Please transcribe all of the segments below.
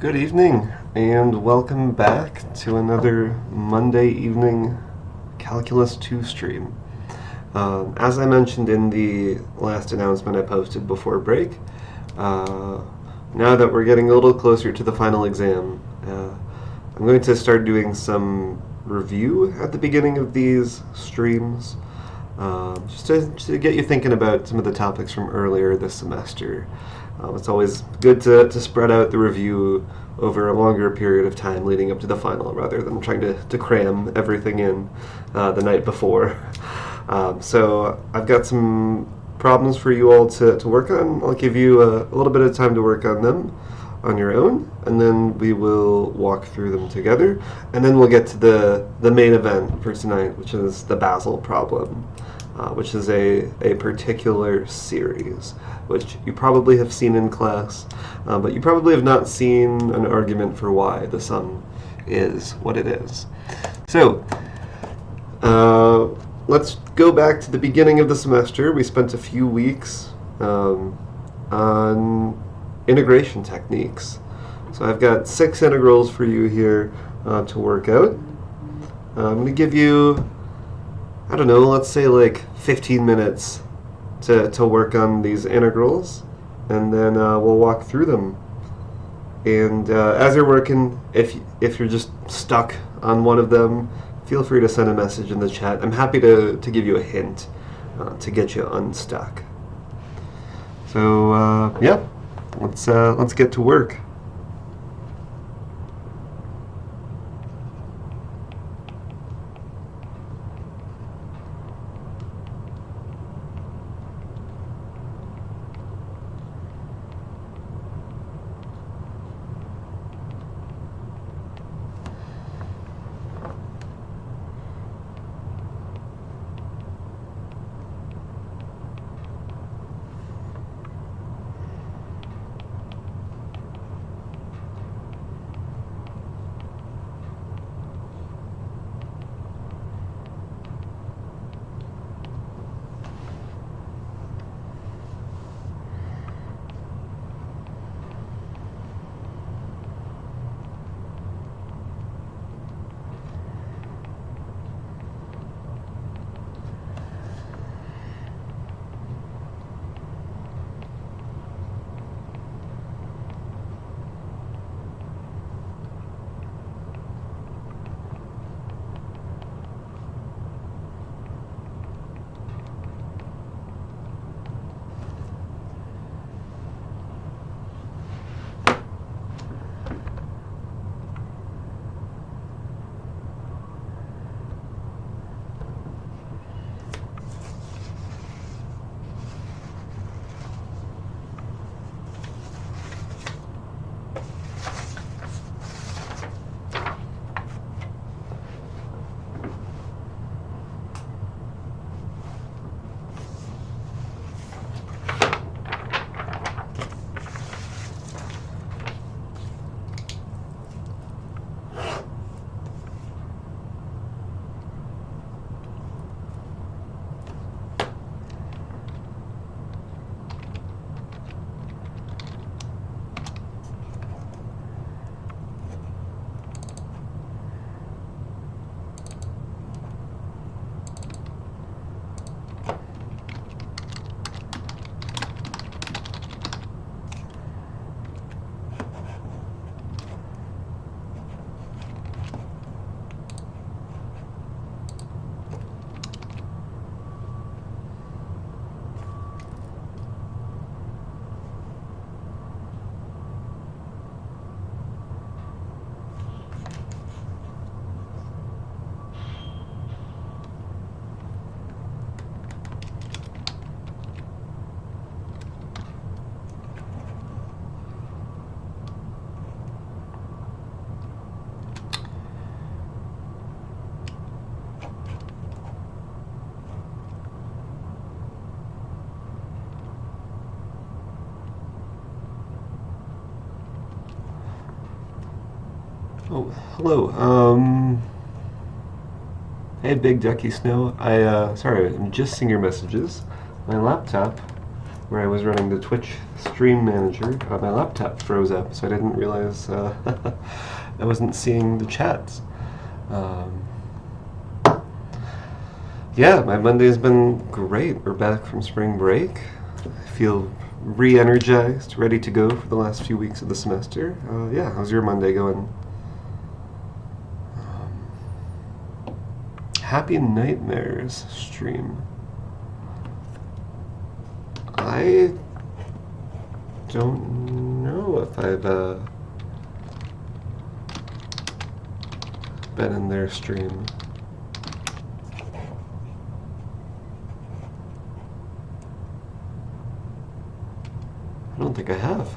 Good evening, and welcome back to another Monday evening Calculus 2 stream. As I mentioned in the last announcement I posted before break, now that we're getting a little closer to the final exam, I'm going to start doing some review at the beginning of these streams, just to get you thinking about some of the topics from earlier this semester. It's always good to spread out the review over a longer period of time leading up to the final rather than trying to cram everything in the night before. So I've got some problems for you all to work on. I'll give you a little bit of time to work on them on your own, and then we will walk through them together, and then we'll get to the main event for tonight, which is the Basel problem, which is a particular series, which you probably have seen in class, but you probably have not seen an argument for why the sum is what it is. So, let's go back to the beginning of the semester. We spent a few weeks on integration techniques. So I've got 6 integrals for you here to work out. I'm going to give you, I don't know, let's say like 15 minutes to work on these integrals, and then we'll walk through them. And as you're working, if you're just stuck on one of them, feel free to send a message in the chat. I'm happy to give you a hint to get you unstuck. So yeah, let's get to work. Oh, hello. Hey, Big Ducky Snow. Sorry, I'm just seeing your messages. My laptop where I was running the Twitch stream manager, my laptop froze up, so I didn't realize I wasn't seeing the chats. Yeah, my Monday's been great. We're back from spring break. I feel re-energized, ready to go for the last few weeks of the semester. Yeah, how's your Monday going? Happy Nightmares stream. I don't know if I've been in their stream. I don't think I have.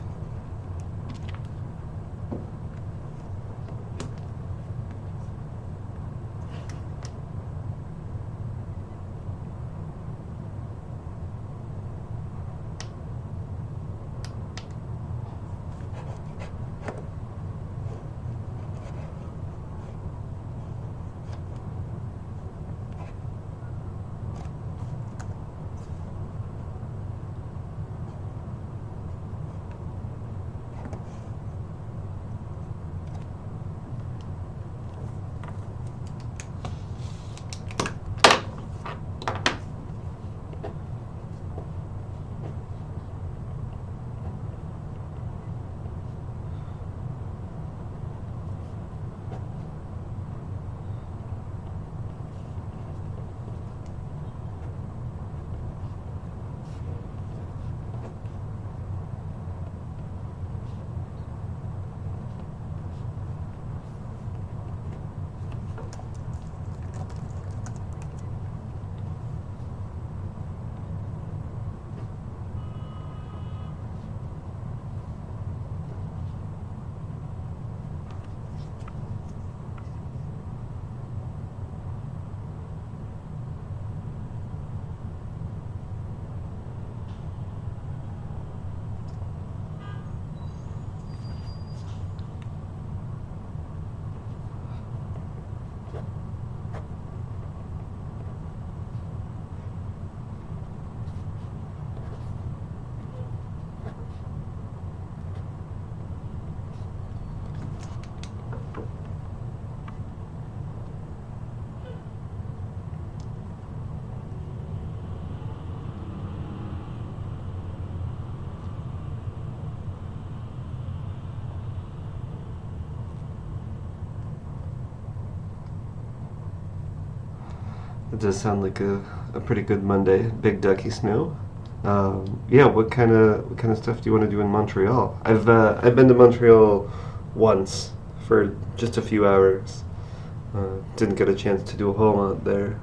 It does sound like a pretty good Monday. Big ducky snow. Yeah, what kind of stuff do you want to do in Montreal? I've been to Montreal once for just a few hours. Didn't get a chance to do a whole lot there.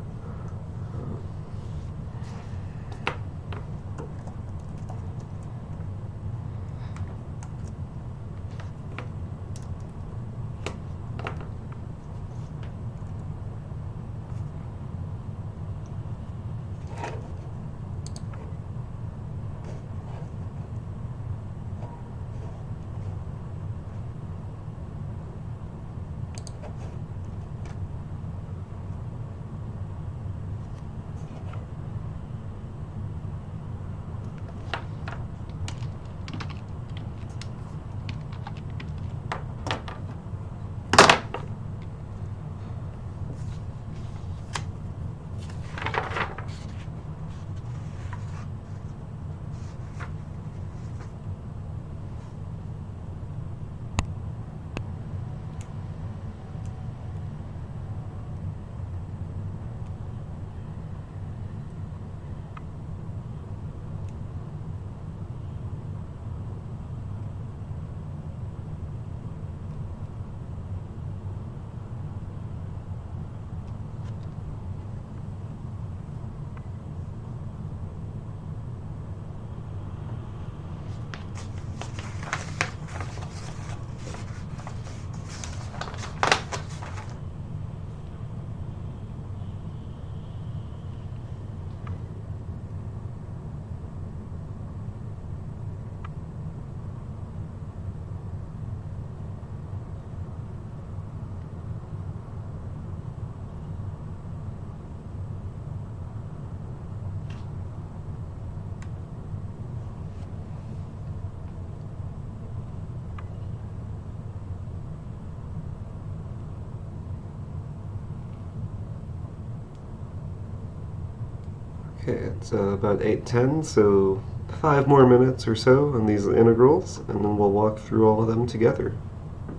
Okay, it's about 8:10, so 5 more minutes or so on these integrals, and then we'll walk through all of them together.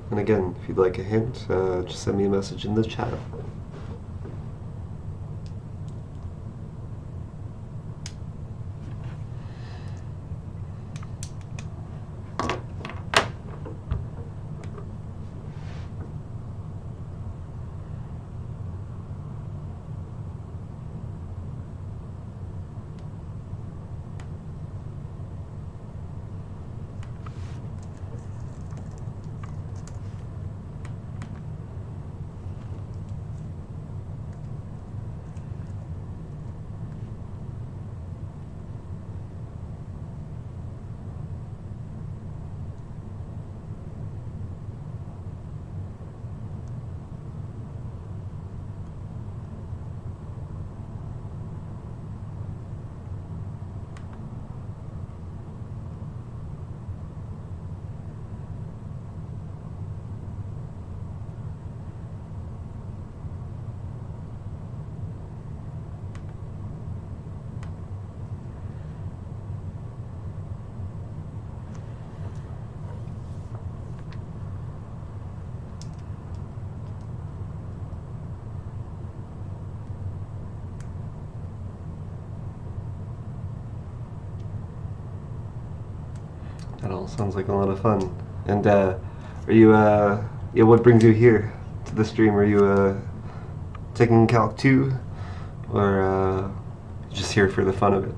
And again, if you'd like a hint, just send me a message in the chat. That all sounds like a lot of fun. And are you, yeah, what brings you here to the stream? Are you taking Calc 2? Or just here for the fun of it?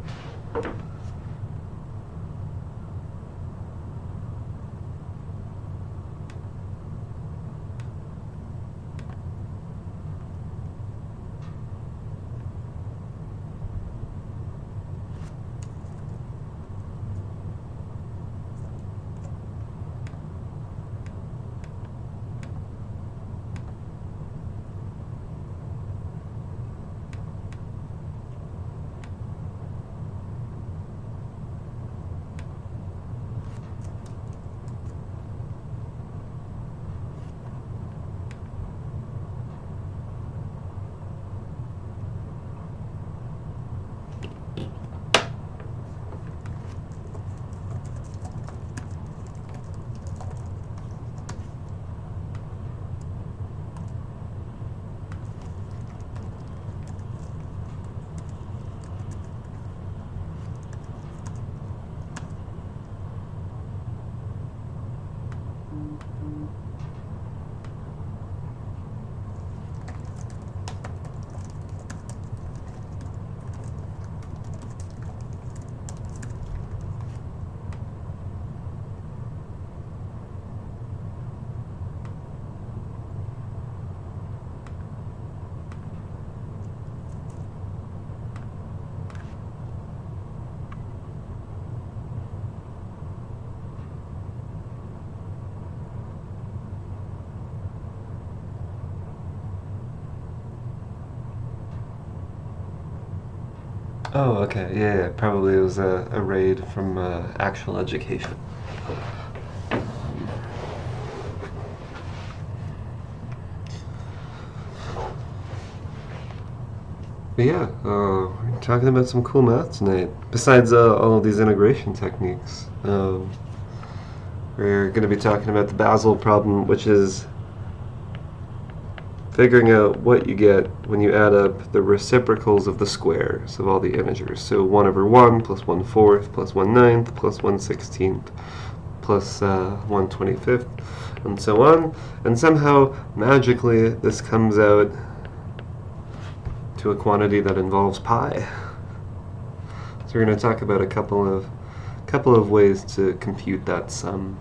Oh, okay. Yeah, yeah. Probably it was a raid from actual education. But yeah, we're talking about some cool math tonight. Besides all of these integration techniques, we're going to be talking about the Basel problem, which is figuring out what you get when you add up the reciprocals of the squares of all the integers. So 1 over 1 plus 1/4 plus 1/9 plus 1/16 plus 1/25 and so on. And somehow, magically, this comes out to a quantity that involves pi. So we're going to talk about a couple of ways to compute that sum.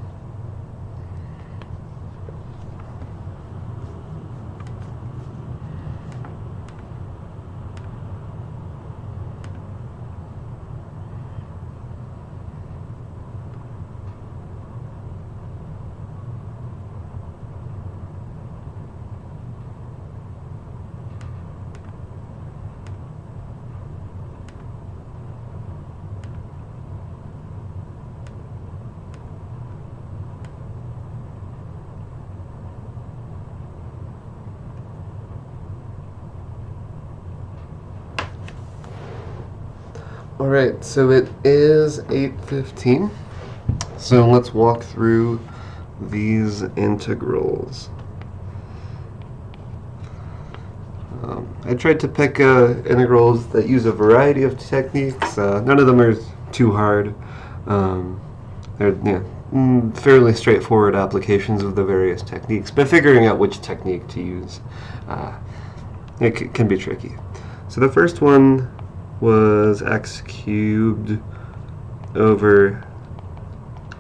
Alright, so it is 8:15, so let's walk through these integrals. I tried to pick integrals that use a variety of techniques. None of them are too hard. They're fairly straightforward applications of the various techniques, but figuring out which technique to use it can be tricky. So the first one was x cubed over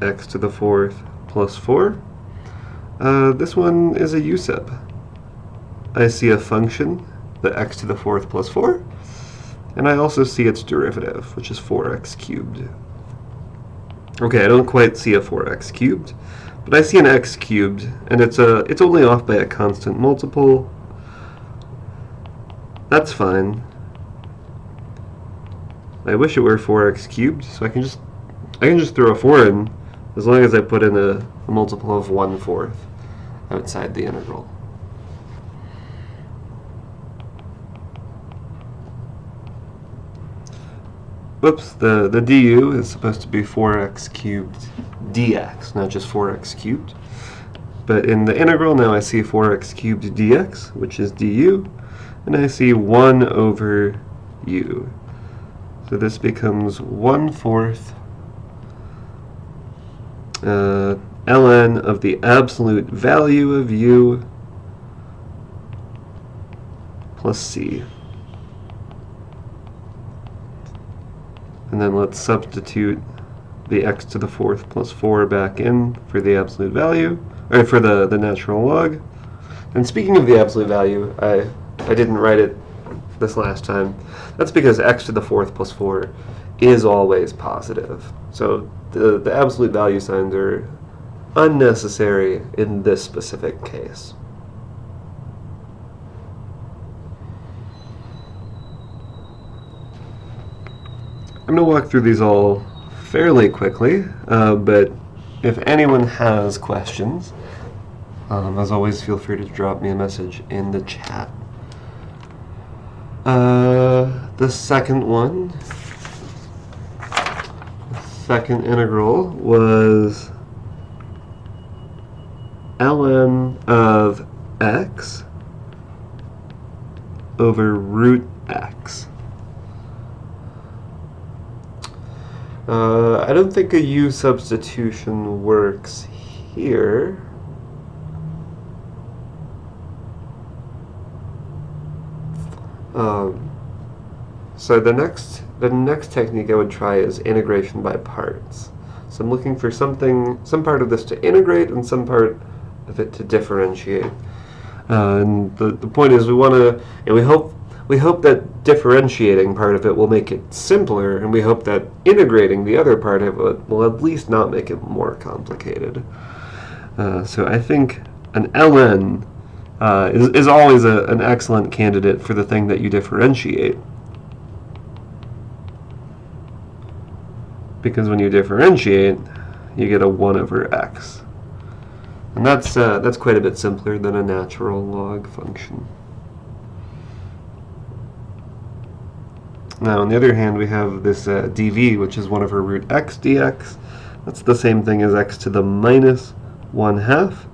x to the fourth plus 4. This one is a u-sub. I see a function, the x to the fourth plus 4, and I also see its derivative, which is 4x cubed. Okay, I don't quite see a 4x cubed, but I see an x cubed, and it's only off by a constant multiple. That's fine. I wish it were 4x cubed, so I can just throw a 4 in, as long as I put in a multiple of 1/4 outside the integral. Whoops, the du is supposed to be 4x cubed dx, not just 4x cubed. But in the integral now I see 4x cubed dx, which is du, and I see 1 over u. So this becomes 1/4 ln of the absolute value of u plus c. And then let's substitute the x to the fourth plus 4 back in for the absolute value, or for the natural log. And speaking of the absolute value, I didn't write it this last time. That's because x to the fourth plus 4 is always positive. So the absolute value signs are unnecessary in this specific case. I'm going to walk through these all fairly quickly, but if anyone has questions, as always, feel free to drop me a message in the chat. The second one, the second integral was ln of x over root x. I don't think a u substitution works here. So the next technique I would try is integration by parts. So I'm looking for some part of this to integrate and some part of it to differentiate. And the point is we want to, and we hope that differentiating part of it will make it simpler, and we hope that integrating the other part of it will at least not make it more complicated. So I think an ln is always an excellent candidate for the thing that you differentiate. Because when you differentiate, you get a 1 over x. And that's quite a bit simpler than a natural log function. Now, on the other hand, we have this dv, which is 1 over root x dx. That's the same thing as x to the minus 1/2.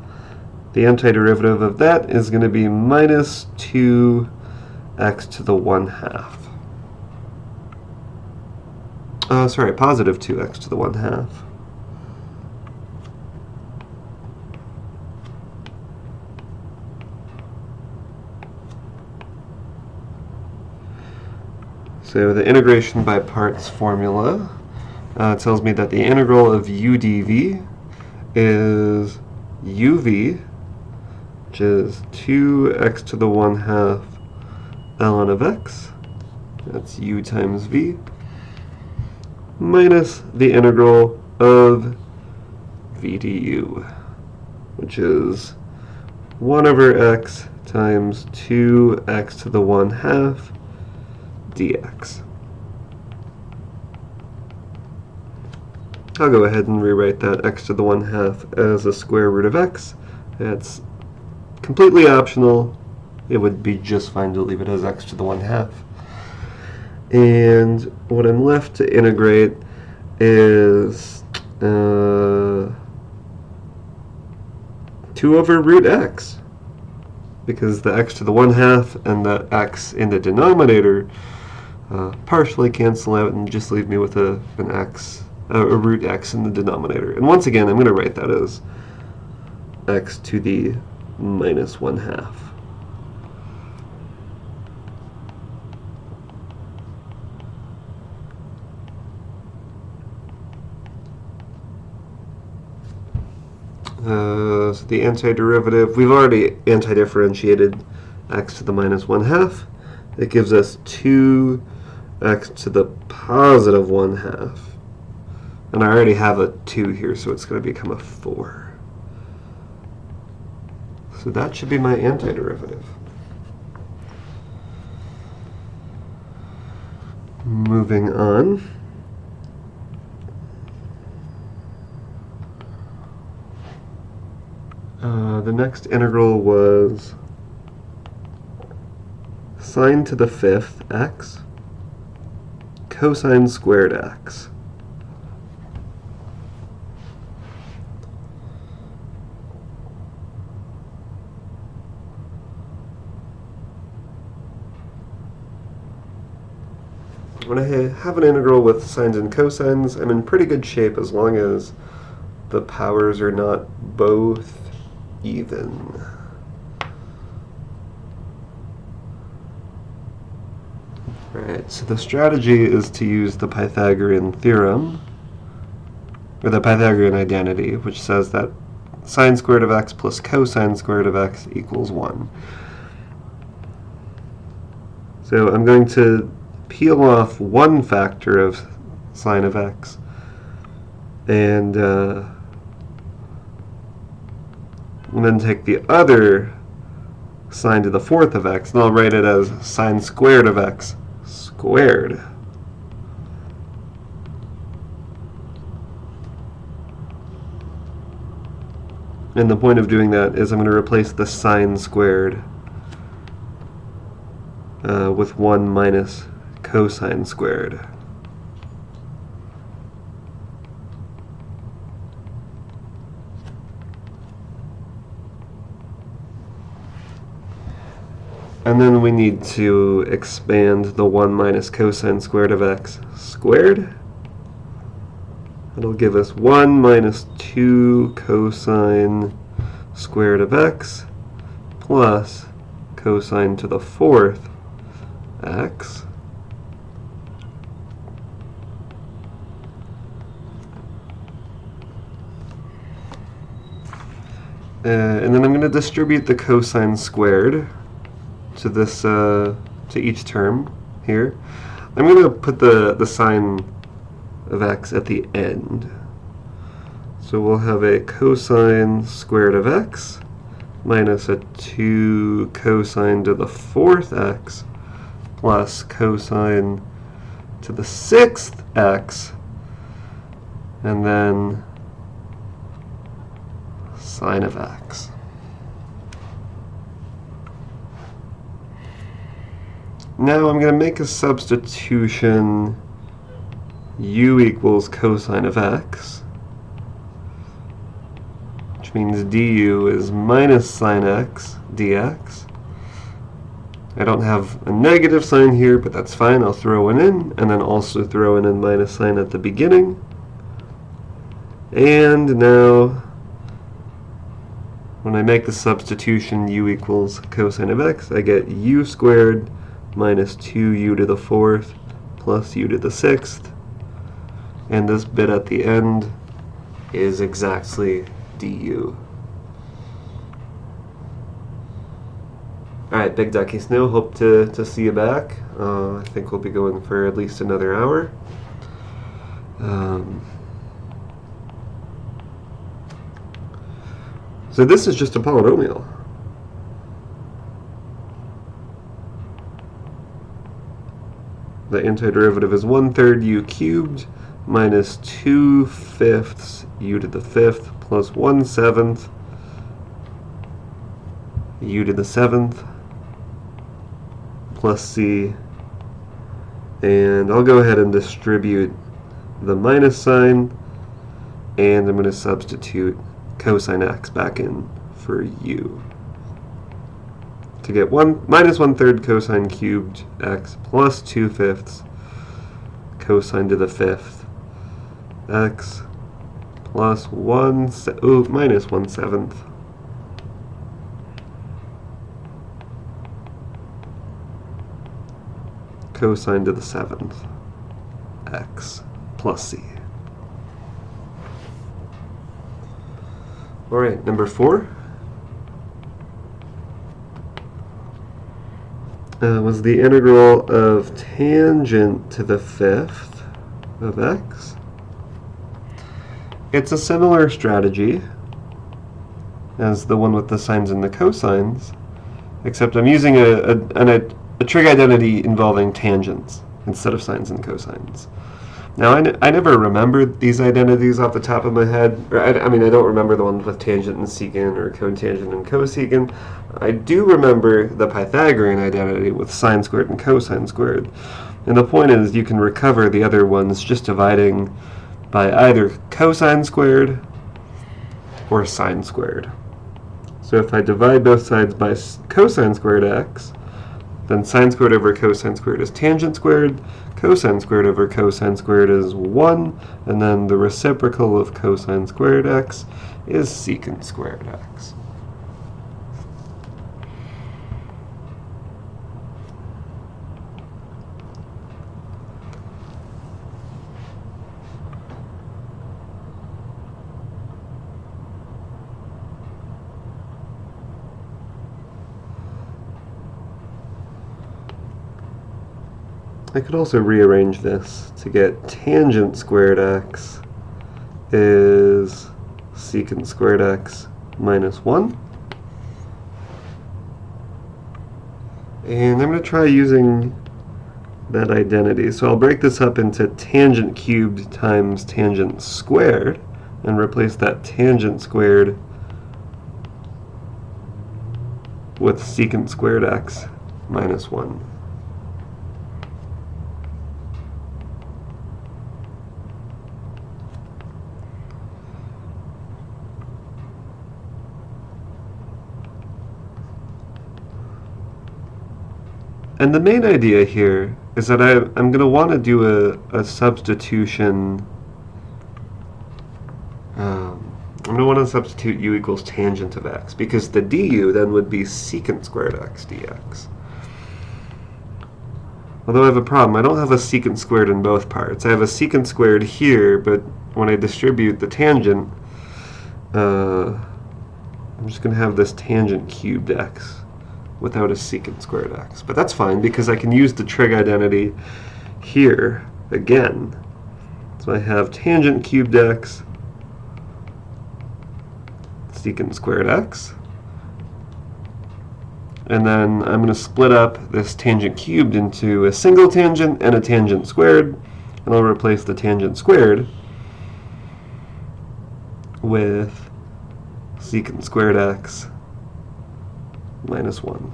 The antiderivative of that is going to be minus 2x to the 1/2. Sorry, positive 2x to the 1/2. So the integration by parts formula tells me that the integral of u dv is uv, which is 2x to the 1/2 ln of x, that's u times v, minus the integral of v du, which is 1 over x times 2x to the 1/2 dx. I'll go ahead and rewrite that x to the 1/2 as a square root of x. It's completely optional. It would be just fine to leave it as x to the 1/2. And what I'm left to integrate is 2 over root x, because the x to the 1/2 and the x in the denominator partially cancel out and just leave me with a root x in the denominator. And once again, I'm going to write that as x to the minus 1/2. So the antiderivative, we've already antidifferentiated x to the minus 1/2. It gives us 2x to the positive 1/2. And I already have a 2 here, so it's going to become a 4. So that should be my antiderivative. Moving on. The next integral was sine to the 5th x cosine squared x. When I have an integral with sines and cosines, I'm in pretty good shape as long as the powers are not both even. Alright, so the strategy is to use the Pythagorean theorem, or the Pythagorean identity, which says that sine squared of x plus cosine squared of x equals 1. So I'm going to peel off one factor of sine of x, and then take the other sine to the 4th of x, and I'll write it as sine squared of x squared. And the point of doing that is I'm going to replace the sine squared with 1 minus cosine squared. And then we need to expand the 1 minus cosine squared of x squared. It'll give us 1 minus 2 cosine squared of x plus cosine to the 4th x. And then I'm going to distribute the cosine squared to this to each term here. I'm going to put the sine of x at the end. So we'll have a cosine squared of x minus a 2 cosine to the 4th x plus cosine to the 6th x, and then sine of x. Now I'm going to make a substitution u equals cosine of x, which means du is minus sine x dx. I don't have a negative sign here, but that's fine. I'll throw one in, and then also throw in a minus sign at the beginning. And now, when I make the substitution u equals cosine of x, I get u squared minus 2u to the 4th plus u to the 6th. And this bit at the end is exactly du. Alright, Big Ducky Snow, hope to see you back. I think we'll be going for at least another hour. So this is just a polynomial. The antiderivative is 1/3 u cubed minus 2/5 u to the 5th plus 1/7 u to the 7th plus c And I'll go ahead and distribute the minus sign, and I'm going to substitute cosine x back in for u to get minus 1/3 cosine cubed x plus 2/5 cosine to the 5th x plus minus 1/7 cosine to the 7th x plus c. All right, number 4 was the integral of tangent to the 5th of x. It's a similar strategy as the one with the sines and the cosines, except I'm using a trig identity involving tangents instead of sines and cosines. Now, I never remembered these identities off the top of my head. I mean, I don't remember the ones with tangent and secant or cotangent and cosecant. I do remember the Pythagorean identity with sine squared and cosine squared. And the point is, you can recover the other ones just dividing by either cosine squared or sine squared. So if I divide both sides by cosine squared x, then sine squared over cosine squared is tangent squared, cosine squared over cosine squared is 1, and then the reciprocal of cosine squared x is secant squared x. I could also rearrange this to get tangent squared x is secant squared x minus 1. And I'm going to try using that identity. So I'll break this up into tangent cubed times tangent squared and replace that tangent squared with secant squared x minus 1. And the main idea here is that I'm going to want to do a substitution. I'm going to want to substitute u equals tangent of x, because the du then would be secant squared x dx. Although I have a problem. I don't have a secant squared in both parts. I have a secant squared here, but when I distribute the tangent, I'm just going to have this tangent cubed x without a secant squared x. But that's fine, because I can use the trig identity here again. So I have tangent cubed x, secant squared x, and then I'm going to split up this tangent cubed into a single tangent and a tangent squared, and I'll replace the tangent squared with secant squared x minus 1.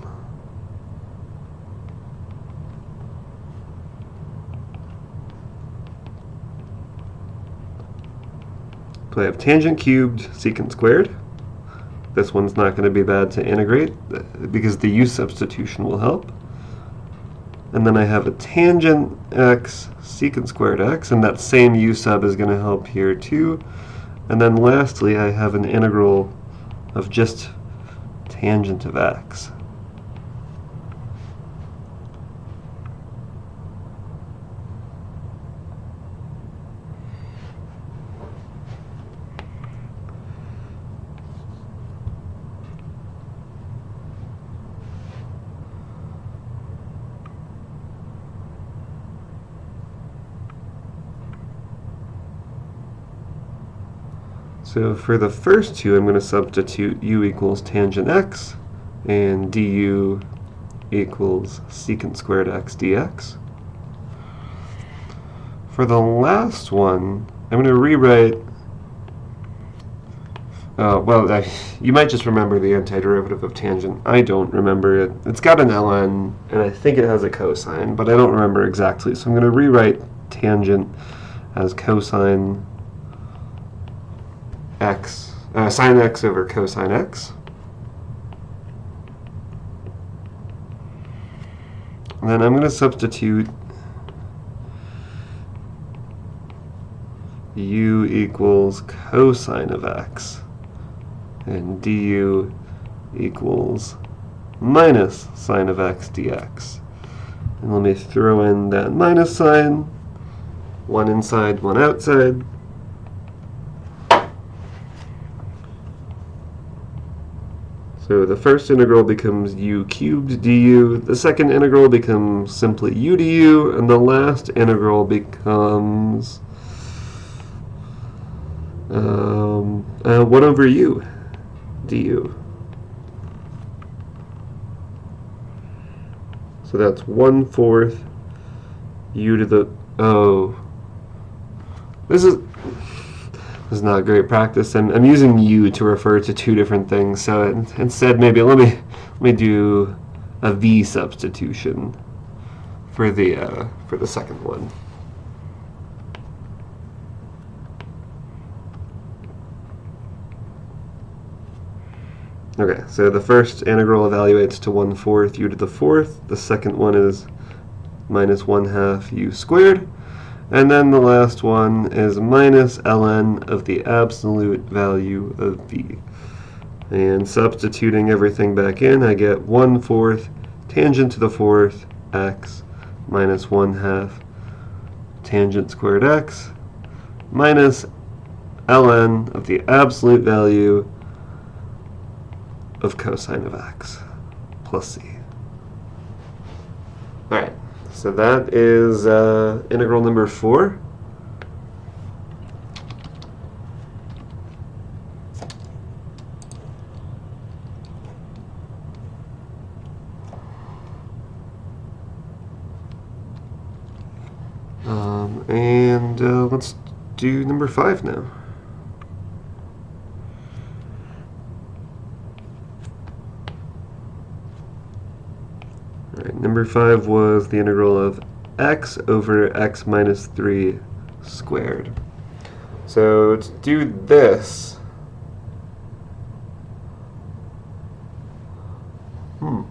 So I have tangent cubed secant squared. This one's not going to be bad to integrate because the u substitution will help. And then I have a tangent x secant squared x, and that same u sub is going to help here too. And then lastly, I have an integral of just tangent of x. So for the first two, I'm going to substitute u equals tangent x and du equals secant squared x dx. For the last one, I'm going to rewrite You might just remember the antiderivative of tangent. I don't remember it. It's got an ln, and I think it has a cosine, but I don't remember exactly. So I'm going to rewrite tangent as cosine x, sine x over cosine x. And then I'm going to substitute u equals cosine of x, and du equals minus sine of x dx. And let me throw in that minus sign, one inside, one outside. So the first integral becomes u cubed du, the second integral becomes simply u du, and the last integral becomes 1 over u du. So that's 1/4 u to the, this is not great practice, and I'm using u to refer to two different things, so instead maybe let me do a v substitution for the second one. Okay, so the first integral evaluates to 1/4 u to the 4th. The second one is minus 1/2 u squared. And then the last one is minus ln of the absolute value of v. And substituting everything back in, I get 1/4 tangent to the 4th x minus 1/2 tangent squared x minus ln of the absolute value of cosine of x plus c. All right, so that is integral number 4. And let's do number 5 now. Number 5 was the integral of x over x minus 3 squared. So to do this,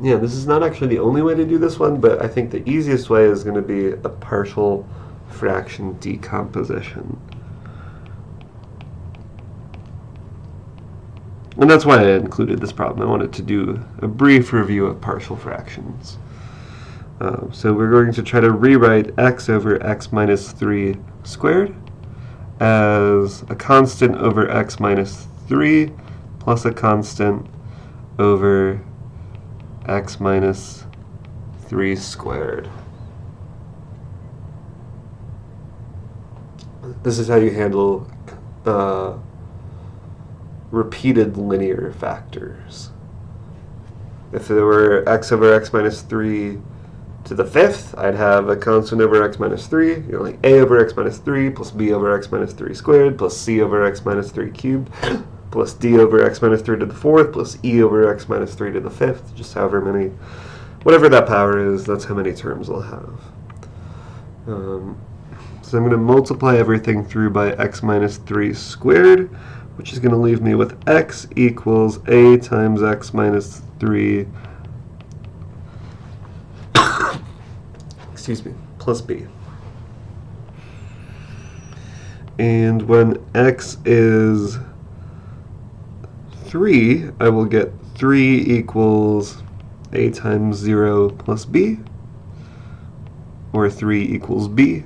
yeah, this is not actually the only way to do this one, but I think the easiest way is going to be a partial fraction decomposition. And that's why I included this problem. I wanted to do a brief review of partial fractions. So we're going to try to rewrite x over x minus 3 squared as a constant over x minus 3 plus a constant over x minus 3 squared. This is how you handle repeated linear factors. If there were x over x minus 3 to the 5th, I'd have a constant over x minus 3, like a over x minus 3 plus b over x minus 3 squared plus c over x minus 3 cubed plus d over x minus 3 to the 4th plus e over x minus 3 to the 5th, just however many, whatever that power is, that's how many terms I'll have. So I'm going to multiply everything through by x minus 3 squared, which is going to leave me with x equals a times x minus 3 excuse me, plus b. And when x is 3, I will get 3 equals a times 0 plus b, or 3 equals b.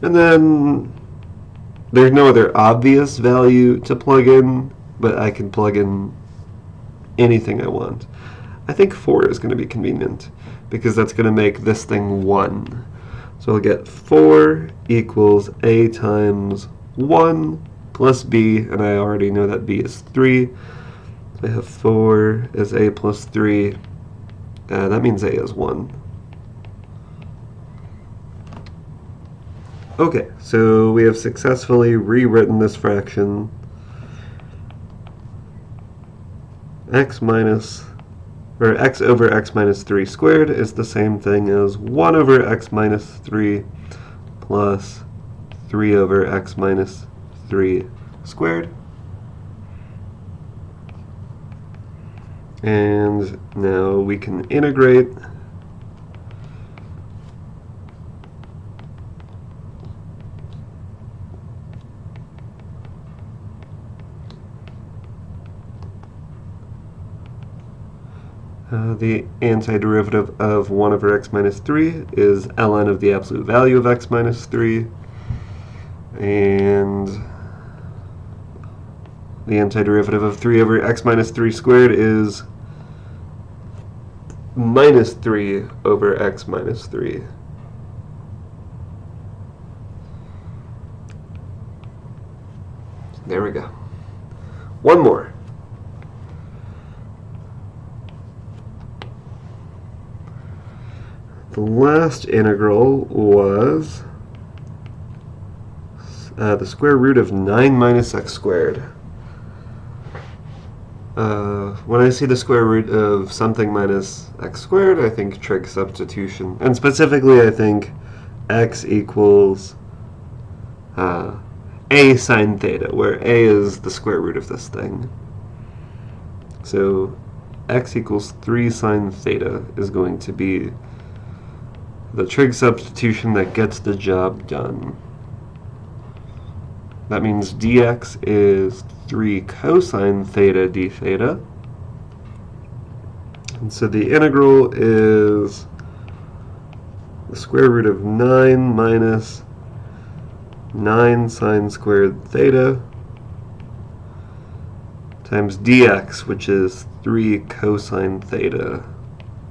And then there's no other obvious value to plug in, but I can plug in anything I want. I think 4 is going to be convenient because that's going to make this thing 1. So I'll get 4 equals a times 1 plus b, and I already know that b is 3. So I have 4 is a plus 3. That means a is 1. Okay, so we have successfully rewritten this fraction. X over x minus 3 squared is the same thing as 1 over x minus 3 plus 3 over x minus 3 squared. And now we can integrate the antiderivative of 1 over x minus 3 is ln of the absolute value of x minus 3, and the antiderivative of 3 over x minus 3 squared is minus 3 over x minus 3. There we go. One more. The last integral was the square root of 9 minus x squared. When I see the square root of something minus x squared, I think trig substitution. And specifically, I think x equals a sine theta, where a is the square root of this thing. So x equals 3 sine theta is going to be the trig substitution that gets the job done. That means dx is 3 cosine theta d theta. And so the integral is the square root of 9 minus 9 sine squared theta times dx, which is 3 cosine theta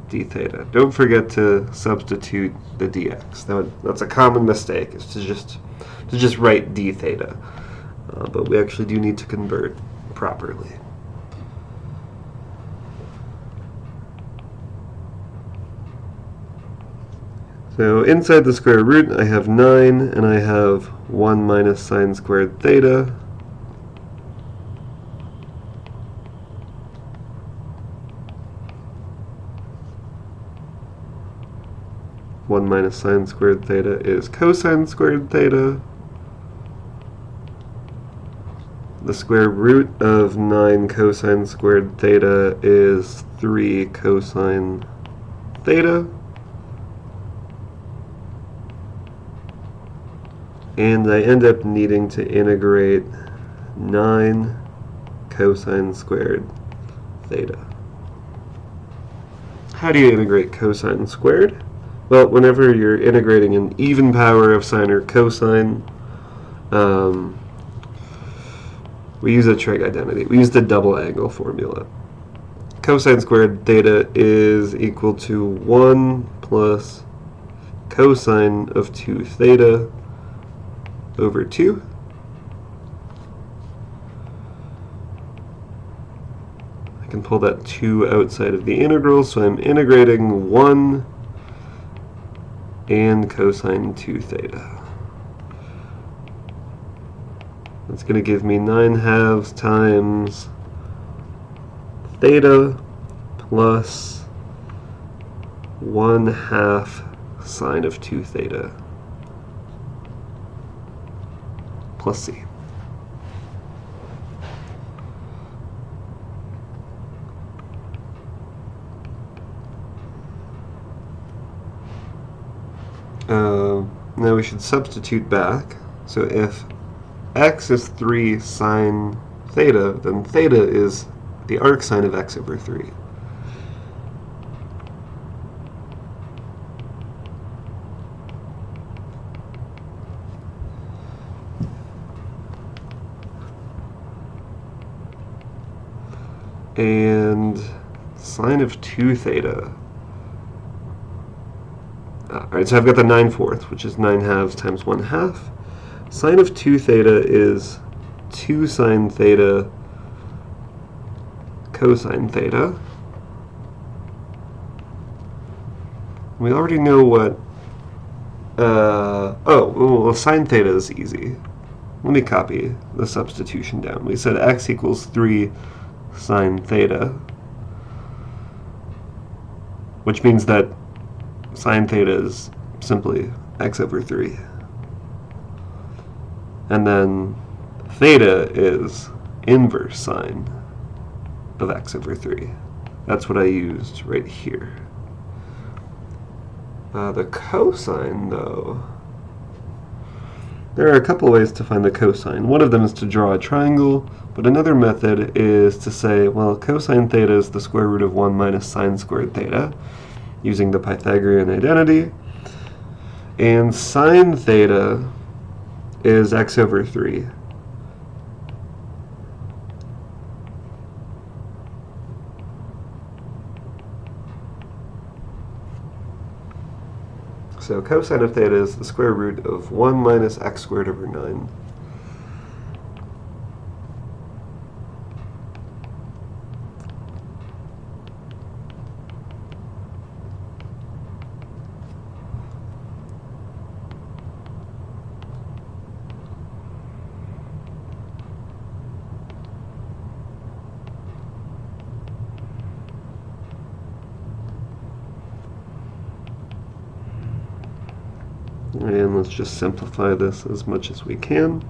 d theta. Don't forget to substitute the dx. That's a common mistake, is to just write d theta. But we actually do need to convert properly. So inside the square root, I have 9, and I have 1 minus sine squared theta. One minus sine squared theta is cosine squared theta. The square root of 9 cosine squared theta is 3 cosine theta. And I end up needing to integrate 9 cosine squared theta. How do you integrate cosine squared? Well, whenever you're integrating an even power of sine or cosine, we use a trig identity. We use the double angle formula. Cosine squared theta is equal to 1 plus cosine of 2 theta over 2. I can pull that 2 outside of the integral, so I'm integrating 1 and cosine 2 theta. That's going to give me 9 halves times theta plus 1/2 sine of 2 theta plus c. Now we should substitute back. So if x is 3 sine theta, then theta is the arcsine of x over 3. And sine of 2 theta. Alright, so I've got the 9/4, which is 9 halves times 1/2. Sine of 2 theta is 2 sine theta cosine theta. We already know what well, sine theta is easy. Let me copy the substitution down. We said x equals 3 sine theta, which means that sine theta is simply x over 3. And then theta is inverse sine of x over 3. That's what I used right here. The cosine, though, there are a couple ways to find the cosine. One of them is to draw a triangle, but another method is to say, well, cosine theta is the square root of 1 minus sine squared theta, using the Pythagorean identity. And sine theta is x over 3. So cosine of theta is the square root of 1 minus x squared over 9. And let's just simplify this as much as we can.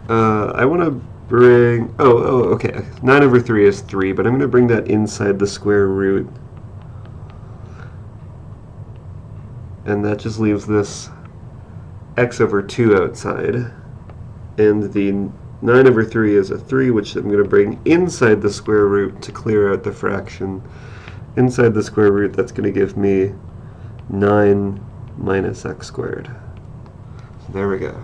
I want to bring, okay, 9 over 3 is 3, but I'm going to bring that inside the square root. And that just leaves this x over 2 outside. And the 9 over 3 is a 3, which I'm going to bring inside the square root to clear out the fraction. Inside the square root, that's going to give me 9 minus x squared. So there we go.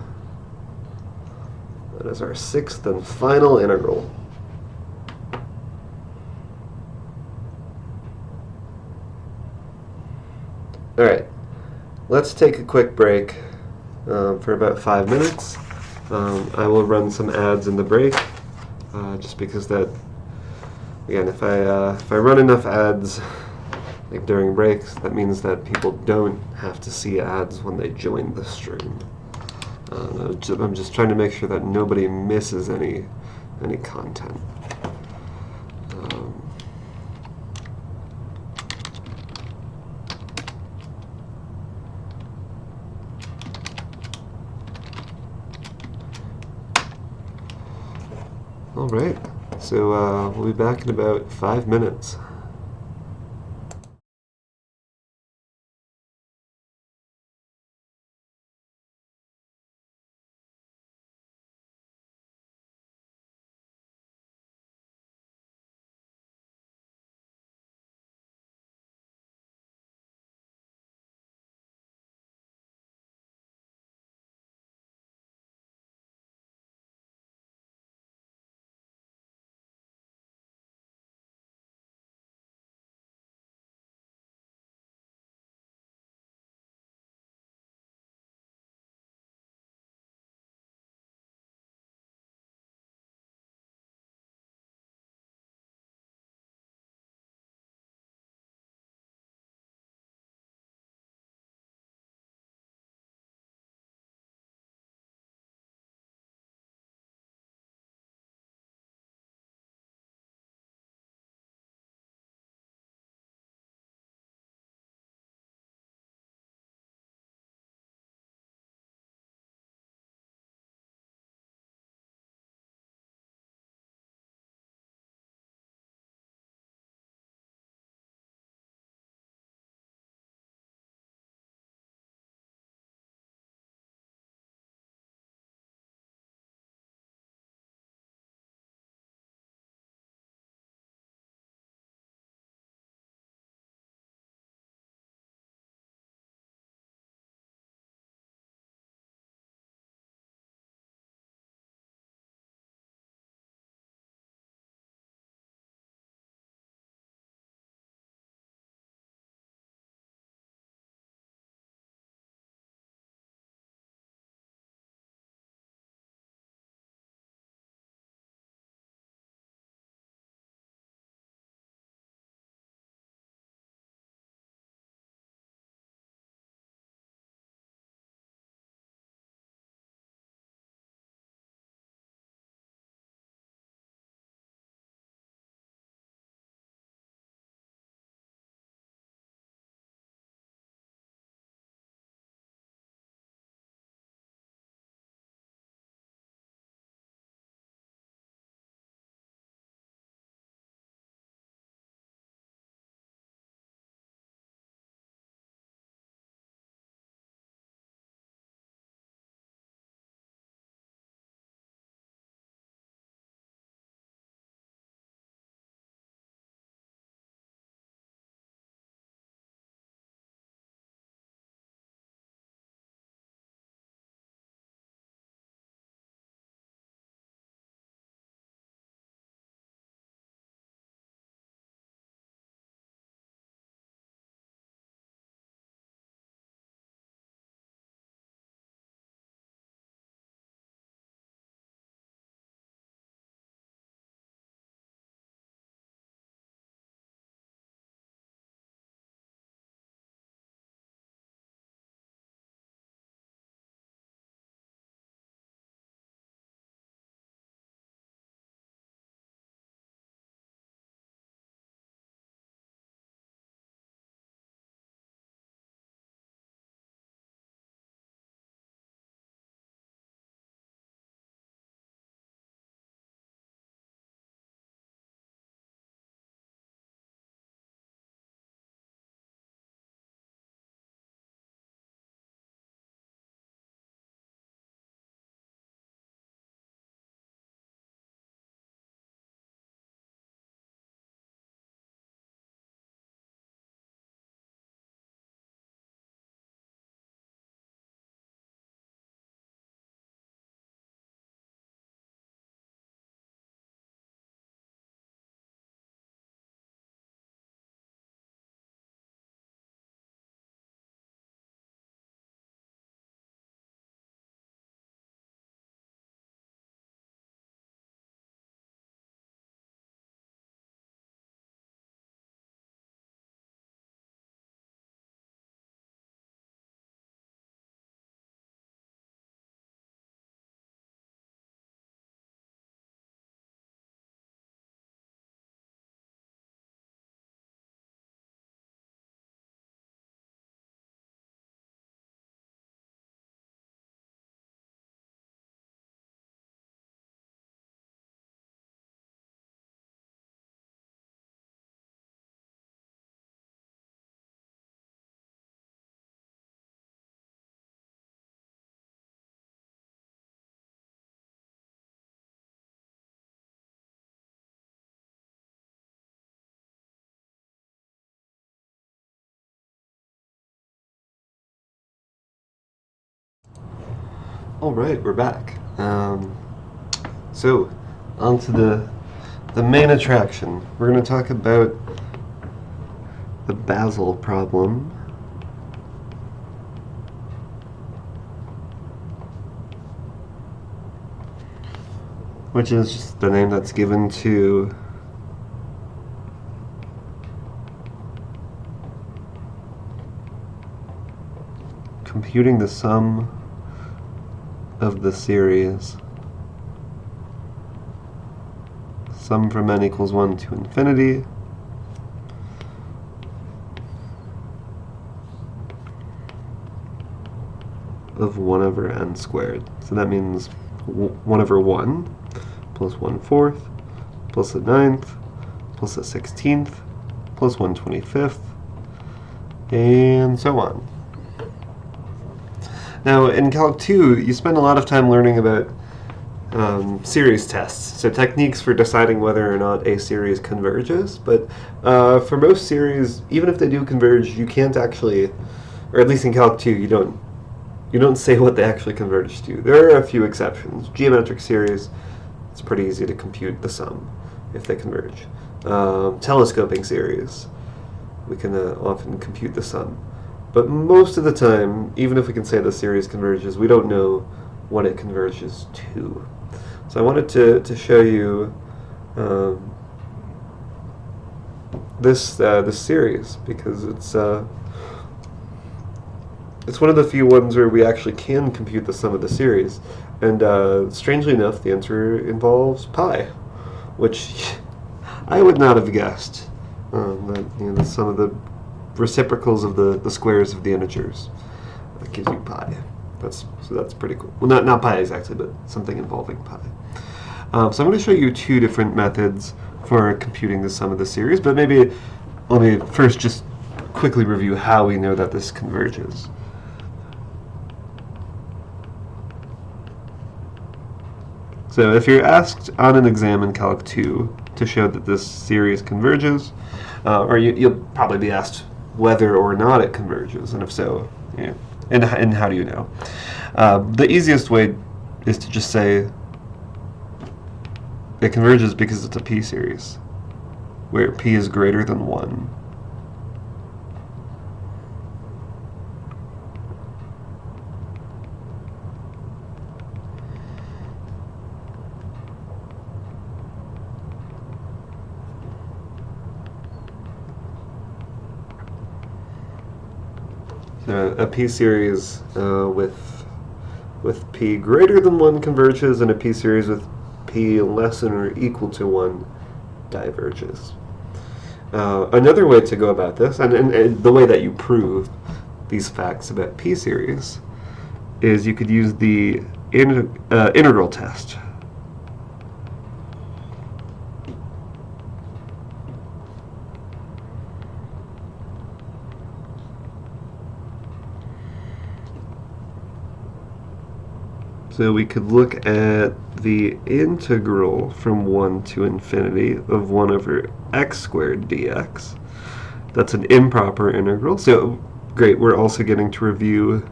That is our sixth and final integral. All right, let's take a quick break for about 5 minutes. I will run some ads in the break, just because that, again, if I run enough ads like during breaks, that means that people don't have to see ads when they join the stream. I'm just trying to make sure that nobody misses any content. All right, so we'll be back in about 5 minutes. All right, we're back. So, on to the main attraction. We're going to talk about the Basel problem. Which is just the name that's given to computing the sum of the series sum from n equals 1 to infinity of 1 over n squared. So that means 1 over 1 plus 1/4 plus a 9th plus a 16th plus 1/25 and so on. Now in Calc 2 you spend a lot of time learning about series tests, so techniques for deciding whether or not a series converges, but for most series, even if they do converge, you can't actually, or at least in Calc 2, you don't say what they actually converge to. There are a few exceptions. Geometric series, it's pretty easy to compute the sum if they converge. Telescoping series, we can often compute the sum. But most of the time, even if we can say the series converges, we don't know what it converges to. So I wanted to show you this series, because it's one of the few ones where we actually can compute the sum of the series. And strangely enough, the answer involves pi, which I would not have guessed. That the sum of the reciprocals of the squares of the integers that gives you pi. So that's pretty cool. Well, not pi exactly, but something involving pi. So I'm going to show you two different methods for computing the sum of the series, but maybe let me first just quickly review how we know that this converges. So if you're asked on an exam in Calc 2 to show that this series converges, or you'll probably be asked whether or not it converges, and if so, and how do you know? The easiest way is to just say it converges because it's a p-series, where p is greater than 1. So a p-series with p greater than 1 converges, and a p-series with p less than or equal to 1 diverges. Another way to go about this, and the way that you prove these facts about p-series, is you could use the integral test. So we could look at the integral from 1 to infinity of 1 over x squared dx. That's an improper integral. So great, we're also getting to review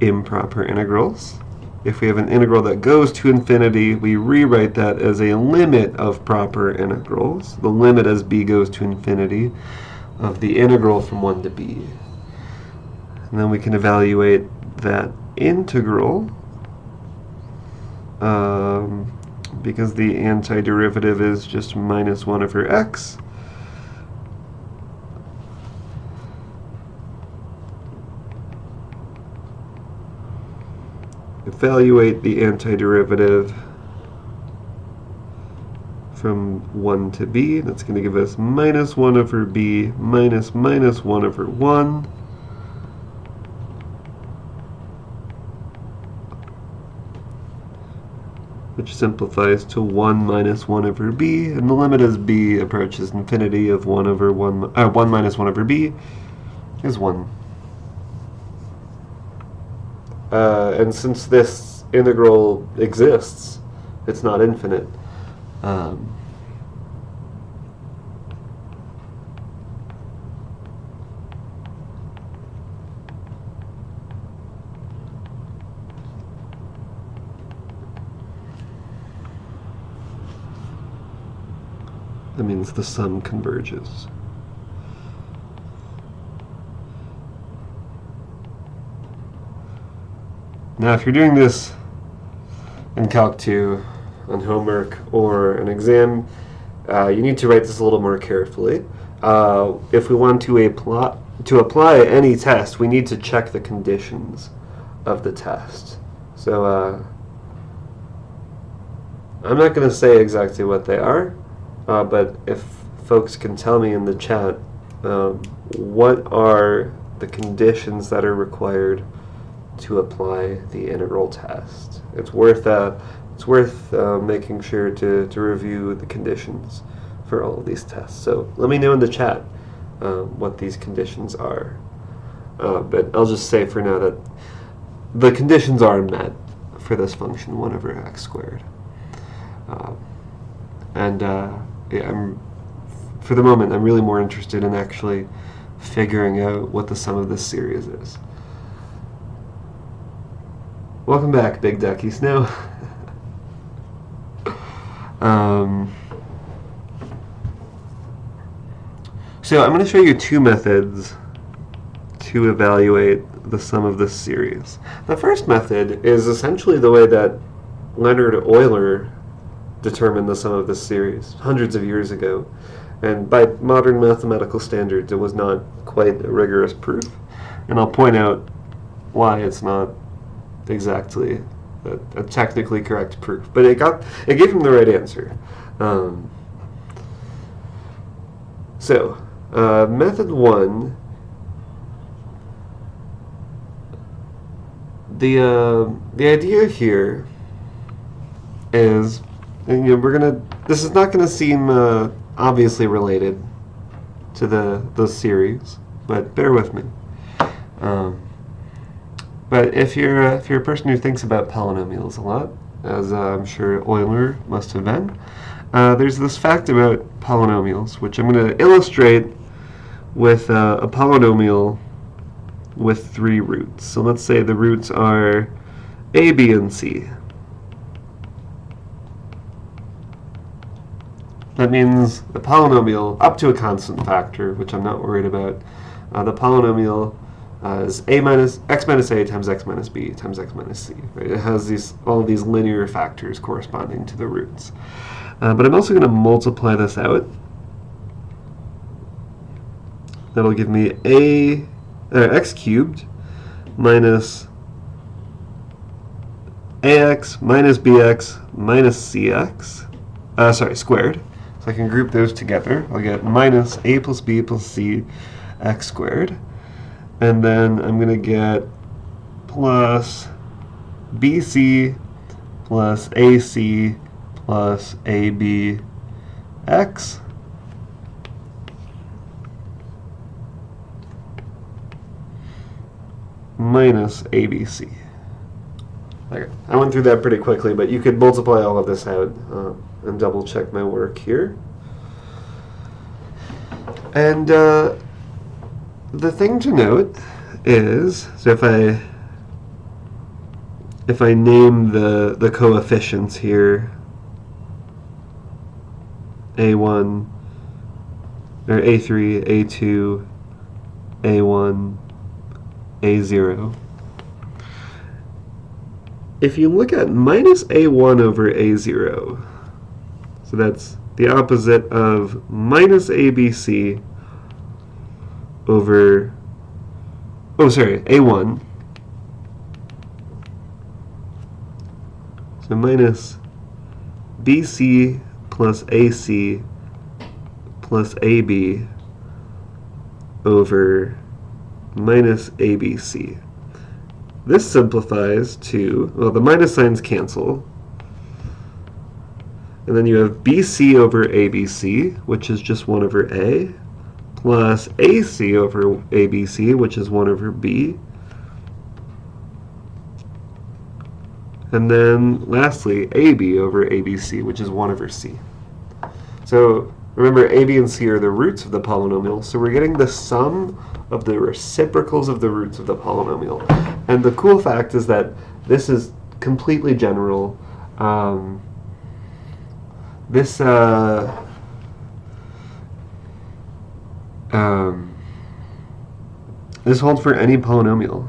improper integrals. If we have an integral that goes to infinity, we rewrite that as a limit of proper integrals. The limit as b goes to infinity of the integral from 1 to b. And then we can evaluate that integral, because the antiderivative is just minus 1 over x. Evaluate the antiderivative from 1 to b. That's going to give us minus 1 over b minus 1 over 1. Which simplifies to 1 minus 1 over b, and the limit as b approaches infinity of 1 minus 1 over b is 1. And since this integral exists, it's not infinite. That means the sum converges. Now, if you're doing this in Calc 2 on homework or an exam, you need to write this a little more carefully. If we want to apply any test, we need to check the conditions of the test. So I'm not going to say exactly what they are, but if folks can tell me in the chat what are the conditions that are required to apply the integral test. It's worth making sure to review the conditions for all of these tests. So let me know in the chat what these conditions are. But I'll just say for now that the conditions are met for this function 1 over x squared. Yeah, for the moment, I'm really more interested in actually figuring out what the sum of this series is. Welcome back, Big Ducky Snow. So I'm going to show you two methods to evaluate the sum of this series. The first method is essentially the way that Leonhard Euler determined the sum of this series hundreds of years ago. And by modern mathematical standards, it was not quite a rigorous proof. And I'll point out why it's not exactly a technically correct proof, but it gave him the right answer. Method 1, the idea here is, and, this is not gonna seem obviously related to the series, but bear with me. But if you're a person who thinks about polynomials a lot, as I'm sure Euler must have been, there's this fact about polynomials, which I'm going to illustrate with a polynomial with 3 roots. So let's say the roots are a, b, and c. That means the polynomial up to a constant factor, which I'm not worried about. The polynomial is x minus a times x minus b times x minus c. Right? It has all of these linear factors corresponding to the roots. But I'm also going to multiply this out. That'll give me x cubed minus ax minus bx minus cx, squared. So I can group those together. I'll get minus a plus b plus c x squared. And then I'm going to get plus bc plus ac plus abx minus abc. Okay. I went through that pretty quickly, but you could multiply all of this out and double check my work here. And the thing to note is, so if I name the coefficients here, a1 or a3, a2, a1, a0. If you look at minus a1 over a0, so that's the opposite of minus abc over, a1. So minus bc plus ac plus ab over minus abc. This simplifies to, well, the minus signs cancel. And then you have bc over abc, which is just 1 over a, plus ac over abc, which is 1 over b. And then lastly, ab over abc, which is 1 over c. So remember, a, b, and c are the roots of the polynomial, so we're getting the sum of the reciprocals of the roots of the polynomial. And the cool fact is that this is completely general. This holds for any polynomial.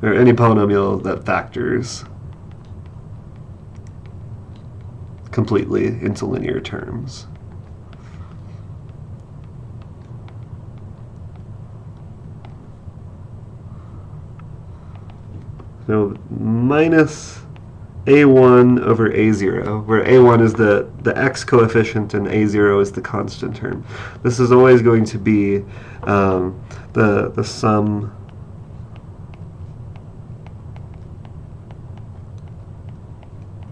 Or any polynomial that factors completely into linear terms. So minus a1 over a0, where a1 is the x coefficient and a0 is the constant term. This is always going to be the sum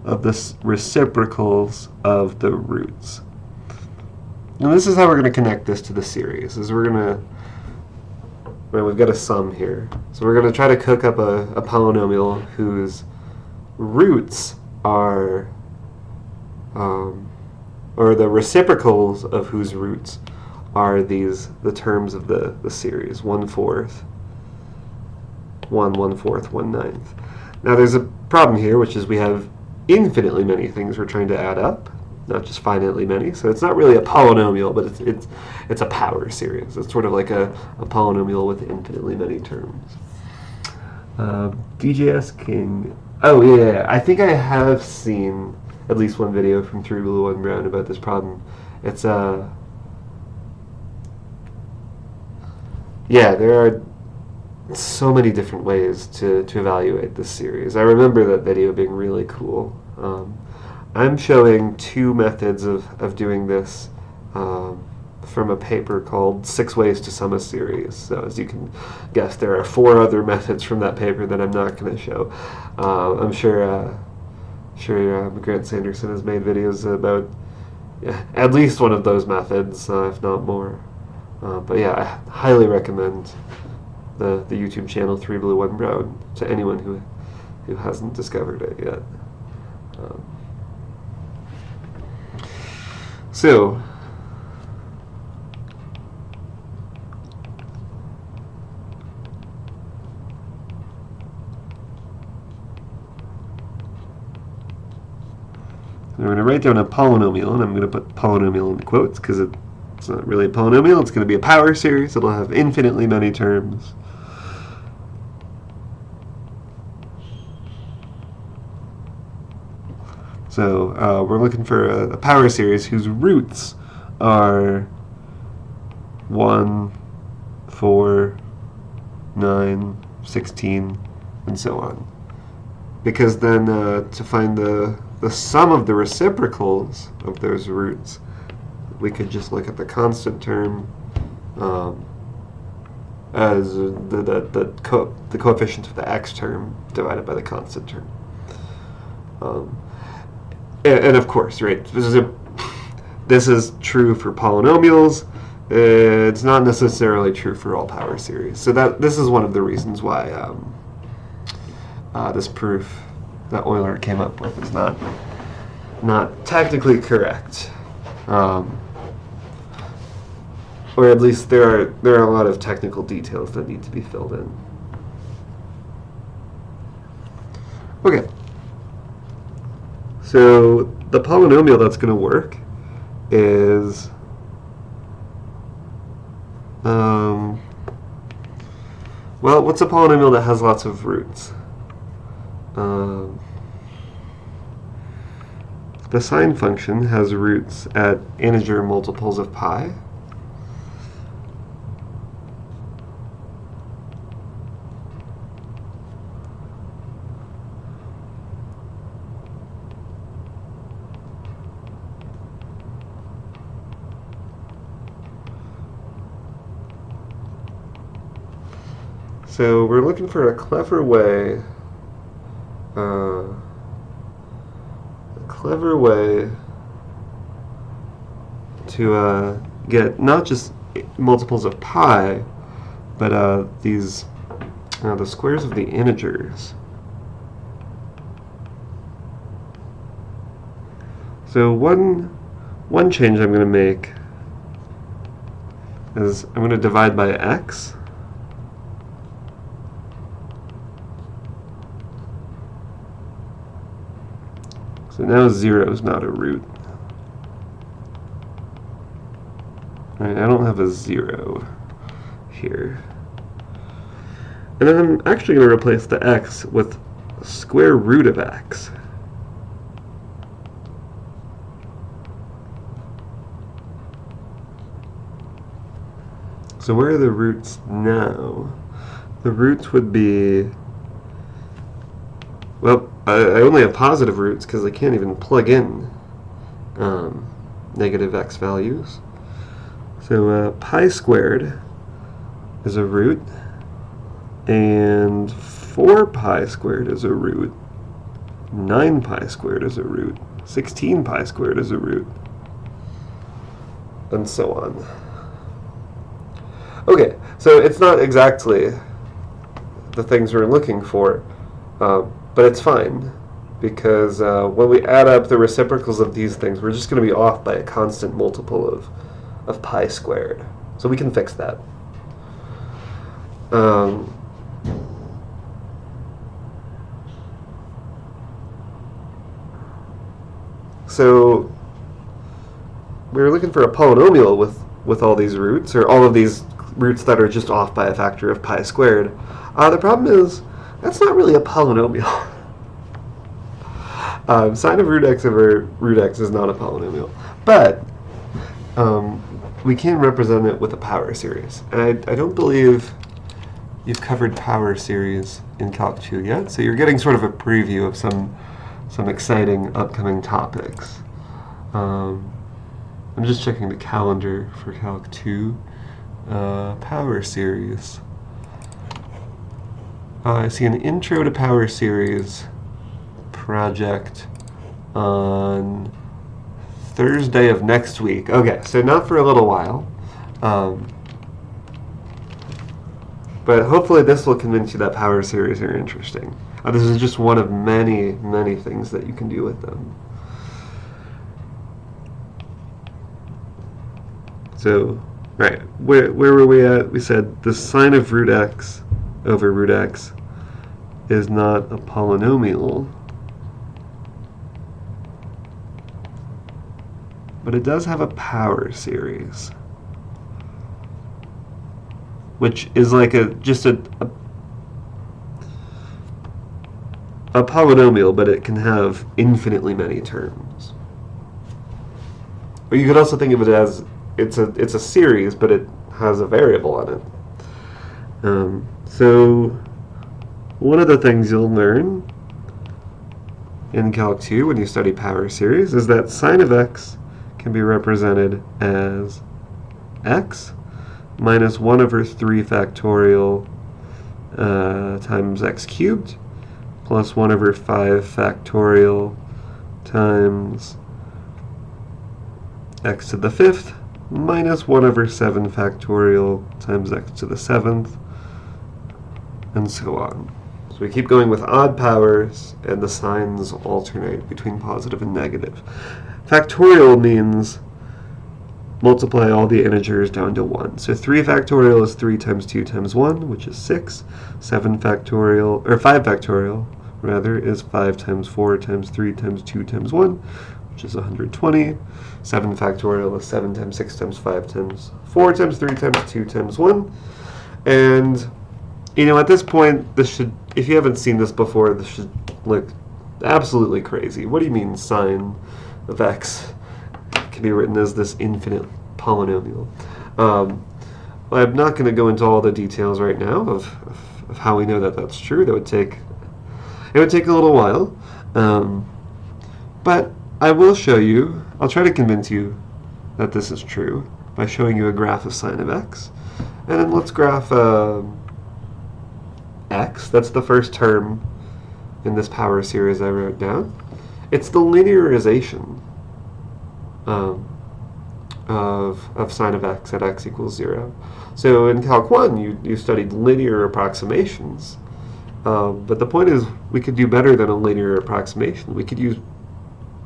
of the reciprocals of the roots. And this is how we're going to connect this to the series. Is we're going to, well, we've got a sum here. So we're going to try to cook up a polynomial whose roots are, or the reciprocals of whose roots are the terms of the series, 1/4, 1, 1/4, 1/9. Now there's a problem here, which is we have infinitely many things we're trying to add up, not just finitely many. So it's not really a polynomial, but it's a power series. It's sort of like a polynomial with infinitely many terms. DJS King. Oh yeah, I think I have seen at least one video from 3 Blue 1 Brown about this problem. It's yeah, there are so many different ways to evaluate this series. I remember that video being really cool. I'm showing 2 methods of doing this from a paper called 6 Ways to Sum a Series. So as you can guess, there are 4 other methods from that paper that I'm not going to show. I'm sure Grant Sanderson has made videos about at least one of those methods, if not more. But yeah, I highly recommend the YouTube channel 3 Blue 1 Brown to anyone who hasn't discovered it yet. So we're going to write down a polynomial, and I'm going to put polynomial in quotes because it's not really a polynomial. It's going to be a power series. It'll have infinitely many terms. So we're looking for a power series whose roots are 1, 4, 9, 16, and so on. Because then to find the sum of the reciprocals of those roots, we could just look at the constant term as the coefficient of the x term divided by the constant term. And of course, right, this is true for polynomials. It's not necessarily true for all power series. So this is one of the reasons why this proof that Euler came up with is not technically correct, or at least there are a lot of technical details that need to be filled in. Okay. So the polynomial that's going to work is well, what's a polynomial that has lots of roots? The sine function has roots at integer multiples of pi. So we're looking for a clever way to get not just multiples of pi, but the squares of the integers. So one change I'm going to make is I'm going to divide by x. So So now 0 is not a root. Right, I don't have a 0 here. And then I'm actually going to replace the x with square root of x. So where are the roots now? The roots would be, well, I only have positive roots because I can't even plug in negative x values. So pi squared is a root, and 4 pi squared is a root, 9 pi squared is a root, 16 pi squared is a root, and so on. Okay, so it's not exactly the things we're looking for, but it's fine, because when we add up the reciprocals of these things, we're just going to be off by a constant multiple of pi squared. So we can fix that. So we were looking for a polynomial with all these roots, or all of these roots that are just off by a factor of pi squared. The problem is, that's not really a polynomial. Sine of root x over root x is not a polynomial. But we can represent it with a power series. And I don't believe you've covered power series in Calc 2 yet, so you're getting sort of a preview of some exciting upcoming topics. I'm just checking the calendar for Calc 2. Power series. I see an intro to power series project on Thursday of next week. Okay, so not for a little while. But hopefully this will convince you that power series are interesting. This is just one of many, many things that you can do with them. So, right, where were we at? We said the sine of root x over root x is not a polynomial, but it does have a power series, which is like just a polynomial, but it can have infinitely many terms. Or you could also think of it as it's a series, but it has a variable on it. So one of the things you'll learn in Calc 2 when you study power series is that sine of x can be represented as x minus 1 over 3 factorial times x cubed plus 1 over 5 factorial times x to the 5th minus 1 over 7 factorial times x to the 7th, and so on. So we keep going with odd powers, and the signs alternate between positive and negative. Factorial means multiply all the integers down to 1. So 3 factorial is 3 times 2 times 1, which is 6. 7 factorial, or 5 factorial, rather, is 5 times 4 times 3 times 2 times 1, which is 120. 7 factorial is 7 times 6 times 5 times 4 times 3 times 2 times 1. And, you know, at this point, this should, if you haven't seen this before, this should look absolutely crazy. What do you mean sine of x can be written as this infinite polynomial? Well, I'm not going to go into all the details right now of how we know that that's true. It would take a little while. But I will show you, I'll try to convince you that this is true by showing you a graph of sine of x. And then let's graph x. That's the first term in this power series I wrote down. It's the linearization of sine of x at x equals 0. So in Calc 1, you studied linear approximations. But the point is, we could do better than a linear approximation. We could use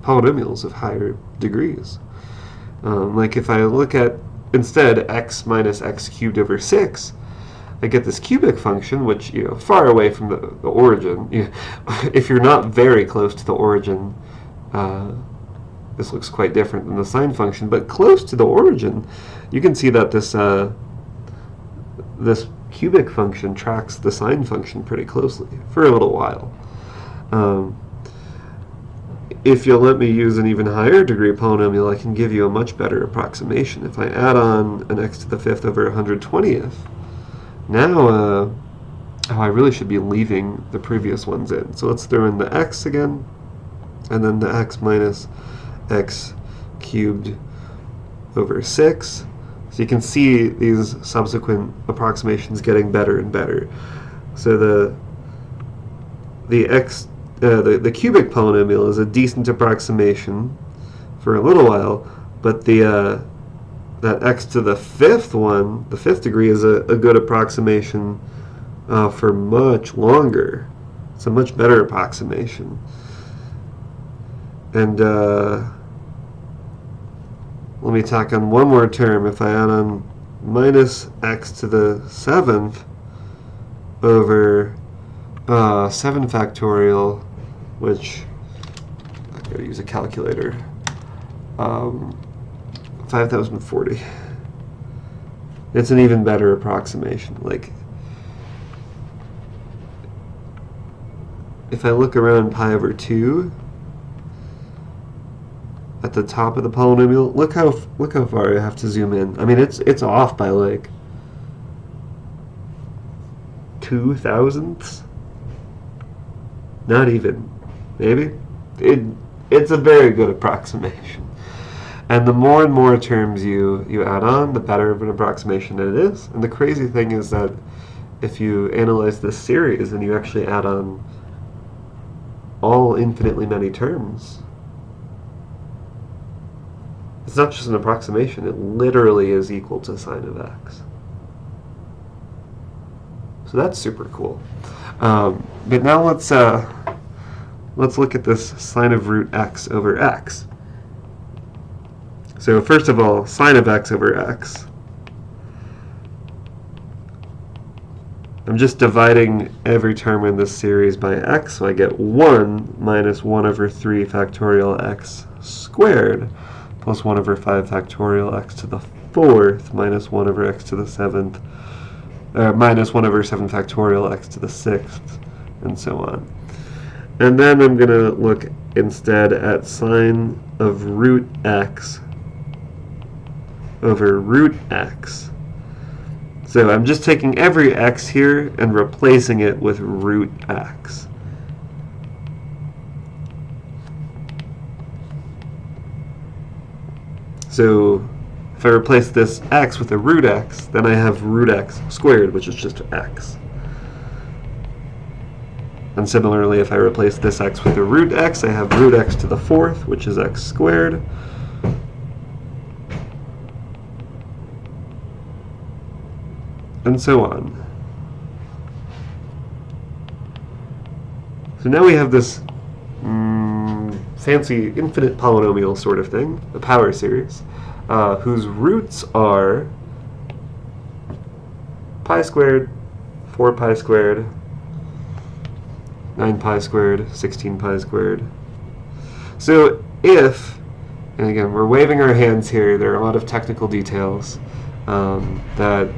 polynomials of higher degrees. Like if I look at, instead, x minus x cubed over 6, I get this cubic function, which, you know, far away from the origin. If you're not very close to the origin, this looks quite different than the sine function, but close to the origin, you can see that this cubic function tracks the sine function pretty closely for a little while. If you'll let me use an even higher degree polynomial, I can give you a much better approximation. If I add on an x to the 5th over 120th, now I really should be leaving the previous ones in. So let's throw in the x again, and then the x minus x cubed over 6. So you can see these subsequent approximations getting better and better. So the cubic polynomial is a decent approximation for a little while, but that x to the 5th one, the 5th degree, is a good approximation for much longer. It's a much better approximation. And let me tack on one more term. If I add on minus x to the 7th over 7 factorial, which I gotta use a calculator, 5040. It's an even better approximation. Like, if I look around pi over 2 at the top of the polynomial, look how far I have to zoom in. I mean, it's off by like 2 thousandths. Not even, maybe. It's a very good approximation. And the more and more terms you add on, the better of an approximation it is. And the crazy thing is that if you analyze this series and you actually add on all infinitely many terms, it's not just an approximation, it literally is equal to sine of x. So that's super cool. But now let's look at this sine of root x over x. So first of all, sine of x over x. I'm just dividing every term in this series by x, so I get 1 minus 1 over 3 factorial x squared plus 1 over 5 factorial x to the 4th minus 1 over x to the 7th, minus 1 over 7 factorial x to the 6th, and so on. And then I'm going to look instead at sine of root x over root x. So I'm just taking every x here and replacing it with root x. So if I replace this x with a root x, then I have root x squared, which is just x. And similarly, if I replace this x with a root x, I have root x to the 4th, which is x squared. And so on. So now we have this fancy infinite polynomial sort of thing, a power series, whose roots are pi squared, 4 pi squared, 9 pi squared, 16 pi squared. So if, and again, we're waving our hands here, there are a lot of technical details that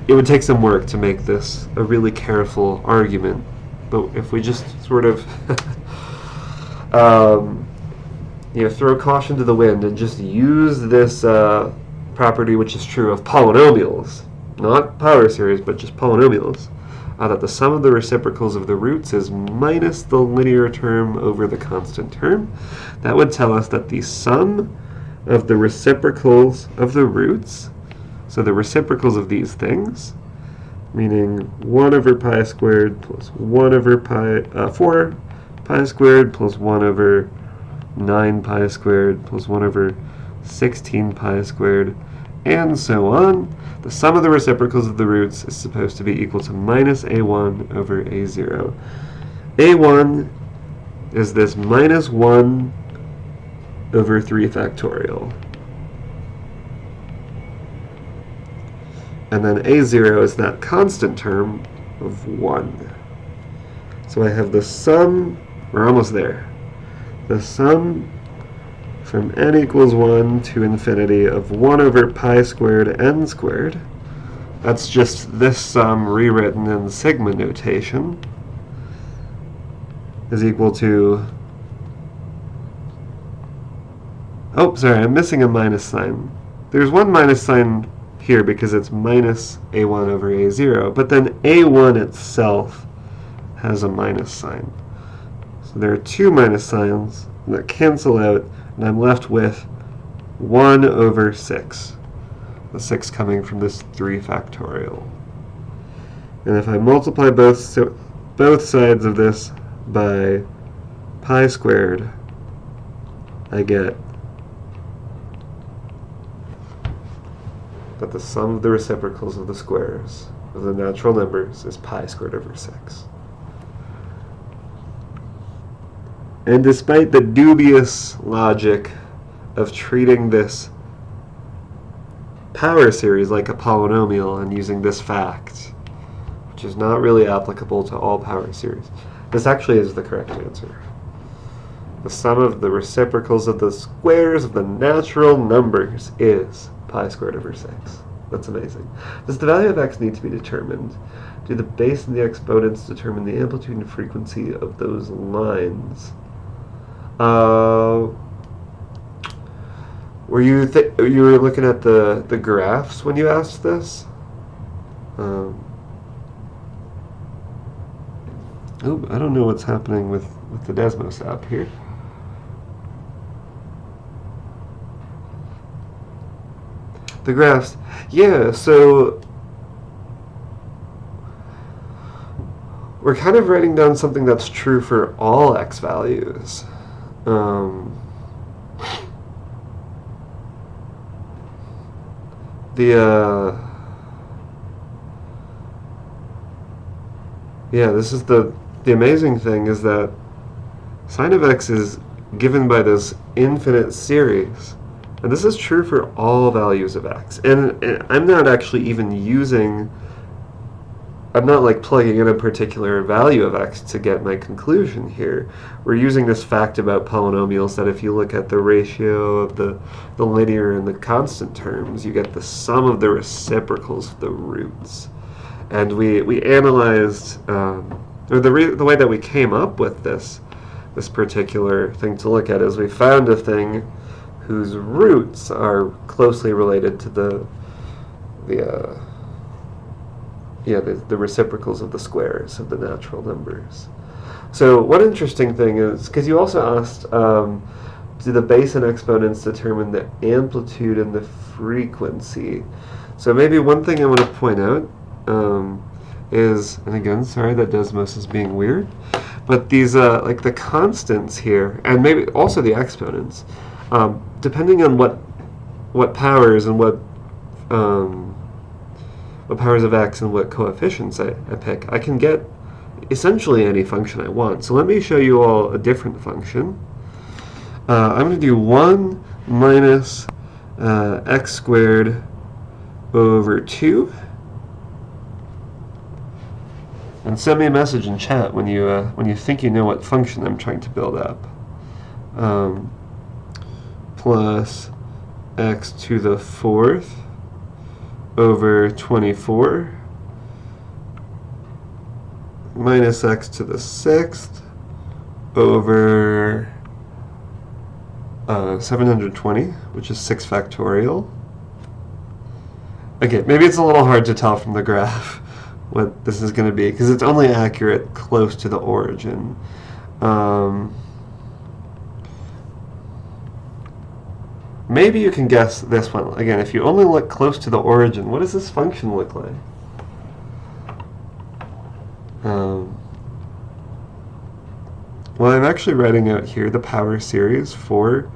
it would take some work to make this a really careful argument. But if we just sort of throw caution to the wind and just use this property, which is true of polynomials, not power series, but just polynomials, that the sum of the reciprocals of the roots is minus the linear term over the constant term, that would tell us that the sum of the reciprocals of the roots, so the reciprocals of these things, meaning 1 over pi squared plus 1 over 4 pi squared plus 1 over 9 pi squared plus 1 over 16 pi squared, and so on. The sum of the reciprocals of the roots is supposed to be equal to minus a1 over a0. a1 is this minus 1 over 3 factorial. And then a0 is that constant term of 1. So I have the sum We're almost there. The sum from n equals 1 to infinity of 1 over pi squared n squared, that's just this sum rewritten in sigma notation, is equal to, oh, sorry, I'm missing a minus sign. There's one minus sign here because it's minus a1 over a0, but then a1 itself has a minus sign. So there are two minus signs that cancel out, and I'm left with 1 over 6. The 6 coming from this 3 factorial. And if I multiply both sides of this by pi squared, I get that the sum of the reciprocals of the squares of the natural numbers is pi squared over 6. And despite the dubious logic of treating this power series like a polynomial and using this fact, which is not really applicable to all power series, this actually is the correct answer. The sum of the reciprocals of the squares of the natural numbers is pi squared over 6. That's amazing. Does the value of x need to be determined? Do the base and the exponents determine the amplitude and frequency of those lines? Were you looking at the graphs when you asked this? I don't know what's happening with the Desmos app here. The graphs, yeah, so we're kind of writing down something that's true for all x values. This is the amazing thing is that sine of x is given by this infinite series. And this is true for all values of x. And I'm not actually even I'm not like plugging in a particular value of x to get my conclusion here. We're using this fact about polynomials that if you look at the ratio of the linear and the constant terms, you get the sum of the reciprocals of the roots. And we analyzed, or the way that we came up with this particular thing to look at is we found a thing whose roots are closely related to the reciprocals of the squares of the natural numbers. So one interesting thing is, because you also asked, do the base and exponents determine the amplitude and the frequency? So maybe one thing I want to point out is, and again, sorry that Desmos is being weird, but these, like the constants here, and maybe also the exponents, depending on what powers and what powers of x and what coefficients I pick, I can get essentially any function I want. So let me show you all a different function. I'm going to do 1 minus x squared over 2. And send me a message in chat when you think you know what function I'm trying to build up. Plus x to the 4th over 24 minus x to the 6th over 720, which is 6 factorial. Okay, maybe it's a little hard to tell from the graph what this is going to be, because it's only accurate close to the origin. Maybe you can guess this one. Again, if you only look close to the origin, what does this function look like? Well, I'm actually writing out here the power series for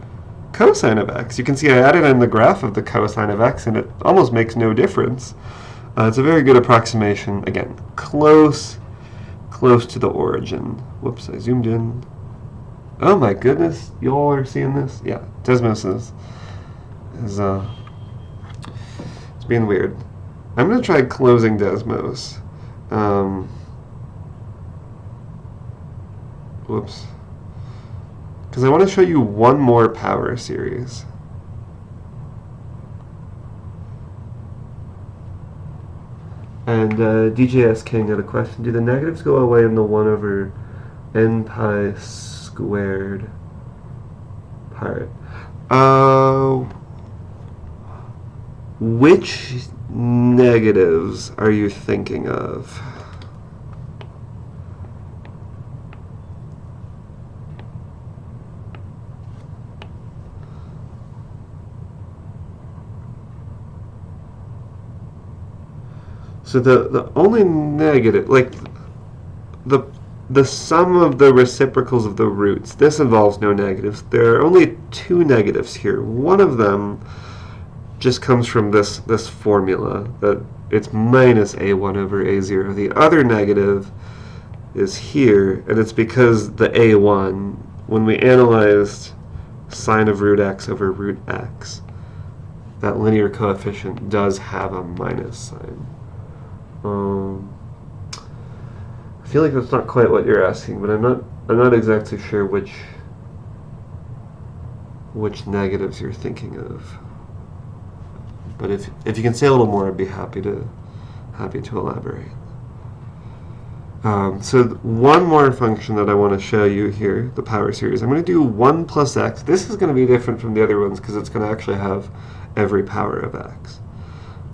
cosine of x. You can see I added in the graph of the cosine of x, and it almost makes no difference. It's a very good approximation. Again, close to the origin. Whoops, I zoomed in. Oh my goodness, you all are seeing this? Yeah, Desmos is it's being weird. I'm going to try closing Desmos. Whoops. because I want to show you one more power series. And DJS King had a question. Do the negatives go away in the 1 over n pi squared part? Which negatives are you thinking of? So the only negative, like the sum of the reciprocals of the roots, this involves no negatives. There are only 2 negatives here. One of them just comes from this formula, that it's minus a1 over a0. The other negative is here, and it's because the a1, when we analyzed sine of root x over root x, that linear coefficient does have a minus sign. I feel like that's not quite what you're asking, but I'm not exactly sure which negatives you're thinking of. But if you can say a little more, I'd be happy to elaborate. So one more function that I want to show you here, the power series. I'm going to do 1 plus x. This is going to be different from the other ones because it's going to actually have every power of x,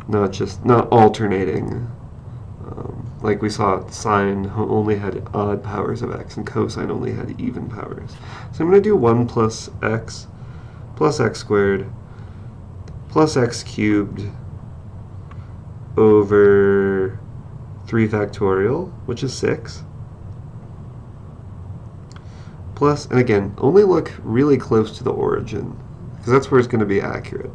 not alternating. Like we saw, sine only had odd powers of x, and cosine only had even powers. So I'm going to do 1 plus x squared plus x cubed over 3 factorial, which is 6, plus, and again, only look really close to the origin, because that's where it's going to be accurate.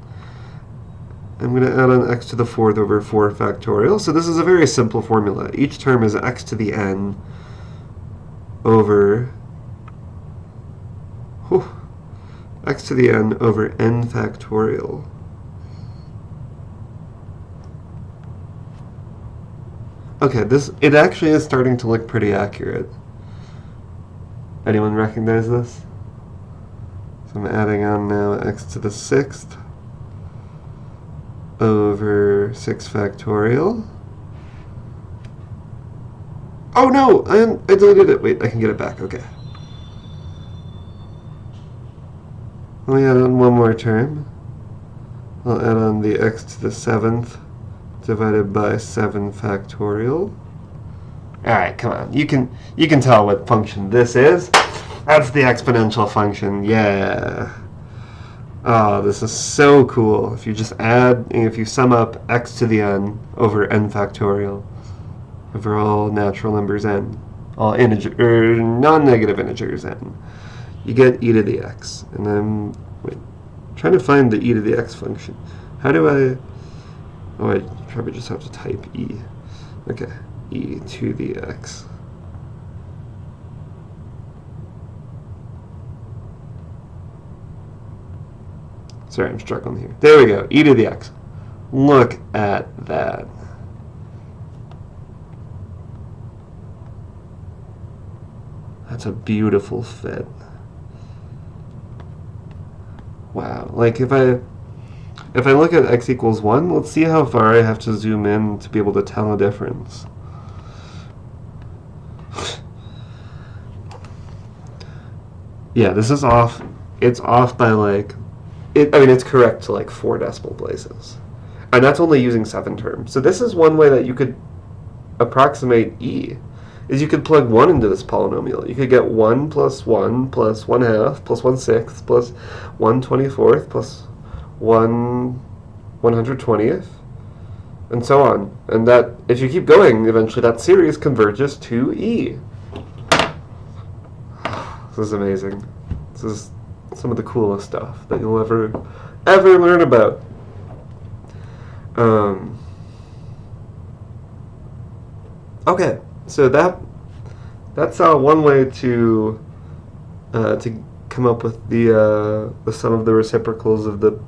I'm going to add on x to the 4th over 4 factorial. So this is a very simple formula. Each term is x to the n over x to the n over n factorial. Okay, it actually is starting to look pretty accurate. Anyone recognize this? So I'm adding on now x to the 6th over 6 factorial. Oh no, I deleted it. Wait, I can get it back. Okay. Let me add on one more term. I'll add on the x to the 7th divided by 7 factorial. Alright, come on. You can tell what function this is. That's the exponential function. Yeah. Oh, this is so cool. If you just if you sum up x to the n over n factorial over all natural numbers n, all non-negative integers n, you get e to the x. And then, wait, trying to find the e to the x function. How do I, oh, I probably just have to type e. Okay, e to the x. Sorry, I'm struggling here. There we go, e to the x. Look at that. That's a beautiful fit. Wow, like if I look at x equals 1, let's see how far I have to zoom in to be able to tell a difference. Yeah, this is off. It's off by like, I mean, it's correct to like 4 decimal places. And that's only using 7 terms. So this is one way that you could approximate e, is you could plug 1 into this polynomial. You could get 1 plus 1 plus 1/2 plus 1/6 plus 1/24 plus 1/120th, and so on. And that, if you keep going, eventually that series converges to e. This is amazing. This is some of the coolest stuff that you'll ever learn about. Okay, so that's one way to come up with the sum of the reciprocals of the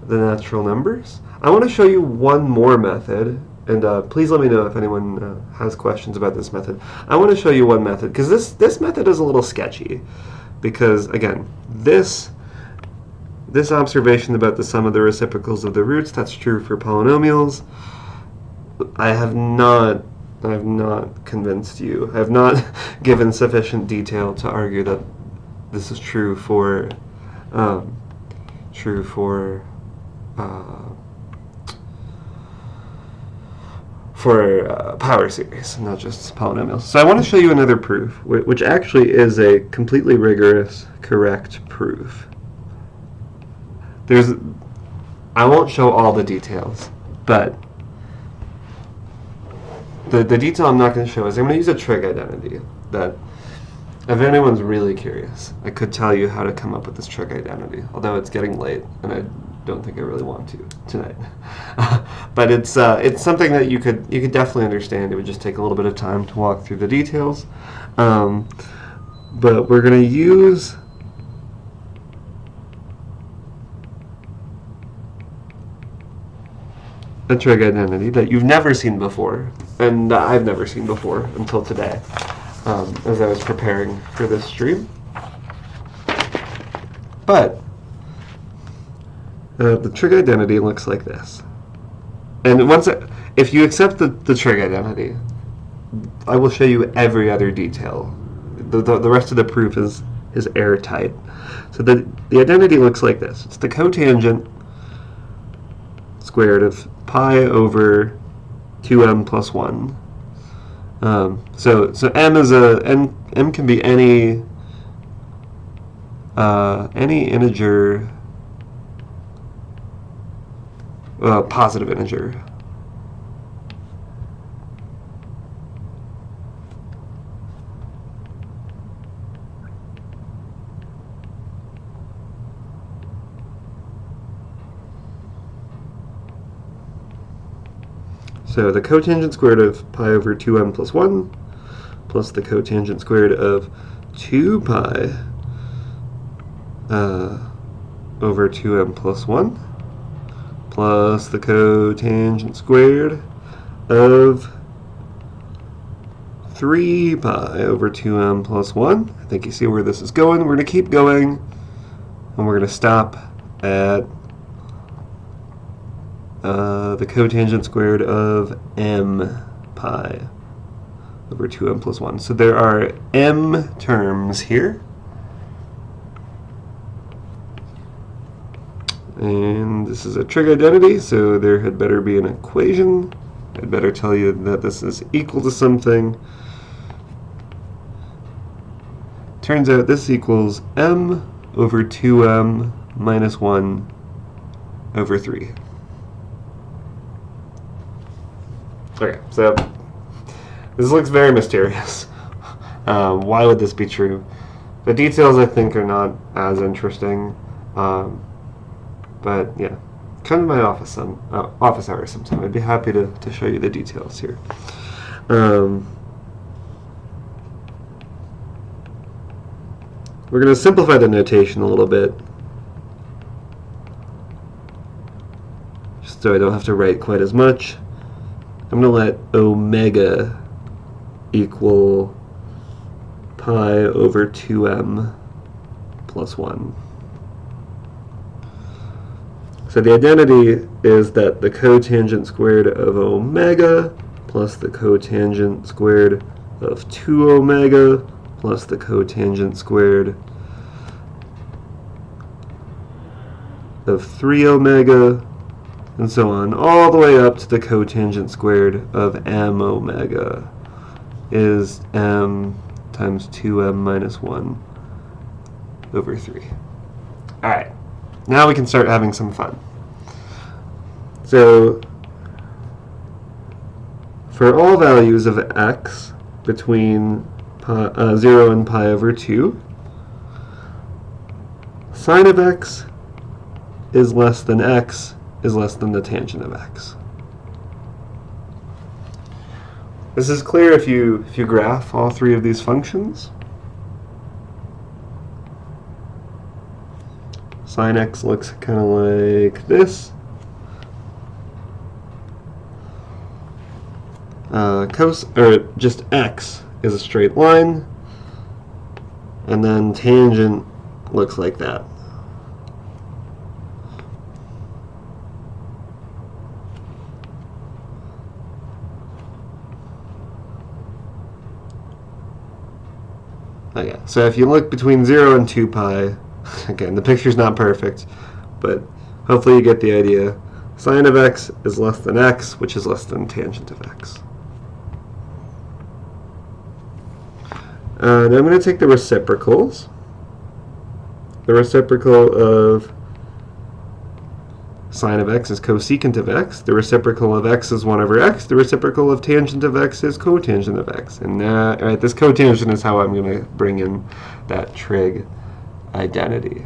natural numbers. I want to show you one more method, and please let me know if anyone has questions about this method. I want to show you one method because this method is a little sketchy, because, again, this observation about the sum of the reciprocals of the roots, that's true for polynomials. I have not convinced you. I have not given sufficient detail to argue that this is true for power series, not just polynomials. So I want to show you another proof, which actually is a completely rigorous, correct proof. I won't show all the details, but the detail I'm not going to show is I'm going to use a trig identity that, if anyone's really curious, I could tell you how to come up with this trig identity, although it's getting late and I don't think I really want to tonight. But it's something that you could definitely understand. It would just take a little bit of time to walk through the details. But we're going to use a trig identity that you've never seen before, and I've never seen before until today, as I was preparing for this stream. But the trig identity looks like this. And if you accept the trig identity, I will show you every other detail. The rest of the proof is airtight. So the identity looks like this. It's the cotangent squared of pi over 2m plus 1. So m is m can be any integer, positive integer. So the cotangent squared of pi over 2m plus 1 plus the cotangent squared of 2 pi over 2m plus 1 plus the cotangent squared of 3 pi over 2m plus 1. I think you see where this is going. We're going to keep going, and we're going to stop at the cotangent squared of m pi over 2m plus 1. So there are m terms here. And this is a trig identity, so there had better be an equation. I'd better tell you that this is equal to something. Turns out this equals m over 2m minus 1 over 3. Okay, so this looks very mysterious. Why would this be true? The details, I think, are not as interesting. But yeah, come to my office hours sometime. I'd be happy to show you the details here. We're going to simplify the notation a little bit, just so I don't have to write quite as much. I'm going to let omega equal pi over 2m plus 1. So the identity is that the cotangent squared of omega plus the cotangent squared of 2 omega plus the cotangent squared of 3 omega, and so on, all the way up to the cotangent squared of m omega is m times 2m minus 1 over 3. Alright, now we can start having some fun. So, for all values of x between 0 and pi over 2, sine of x is less than x is less than the tangent of x. This is clear if you graph all three of these functions. Sine x looks kind of like this. Just x is a straight line. And then tangent looks like that. Okay, so if you look between 0 and 2 pi, again, the picture's not perfect, but hopefully you get the idea. Sine of x is less than x, which is less than tangent of x. And I'm going to take the reciprocals. The reciprocal of sine of x is cosecant of x. The reciprocal of x is 1 over x. The reciprocal of tangent of x is cotangent of x. And right, this cotangent is how I'm going to bring in that trig identity.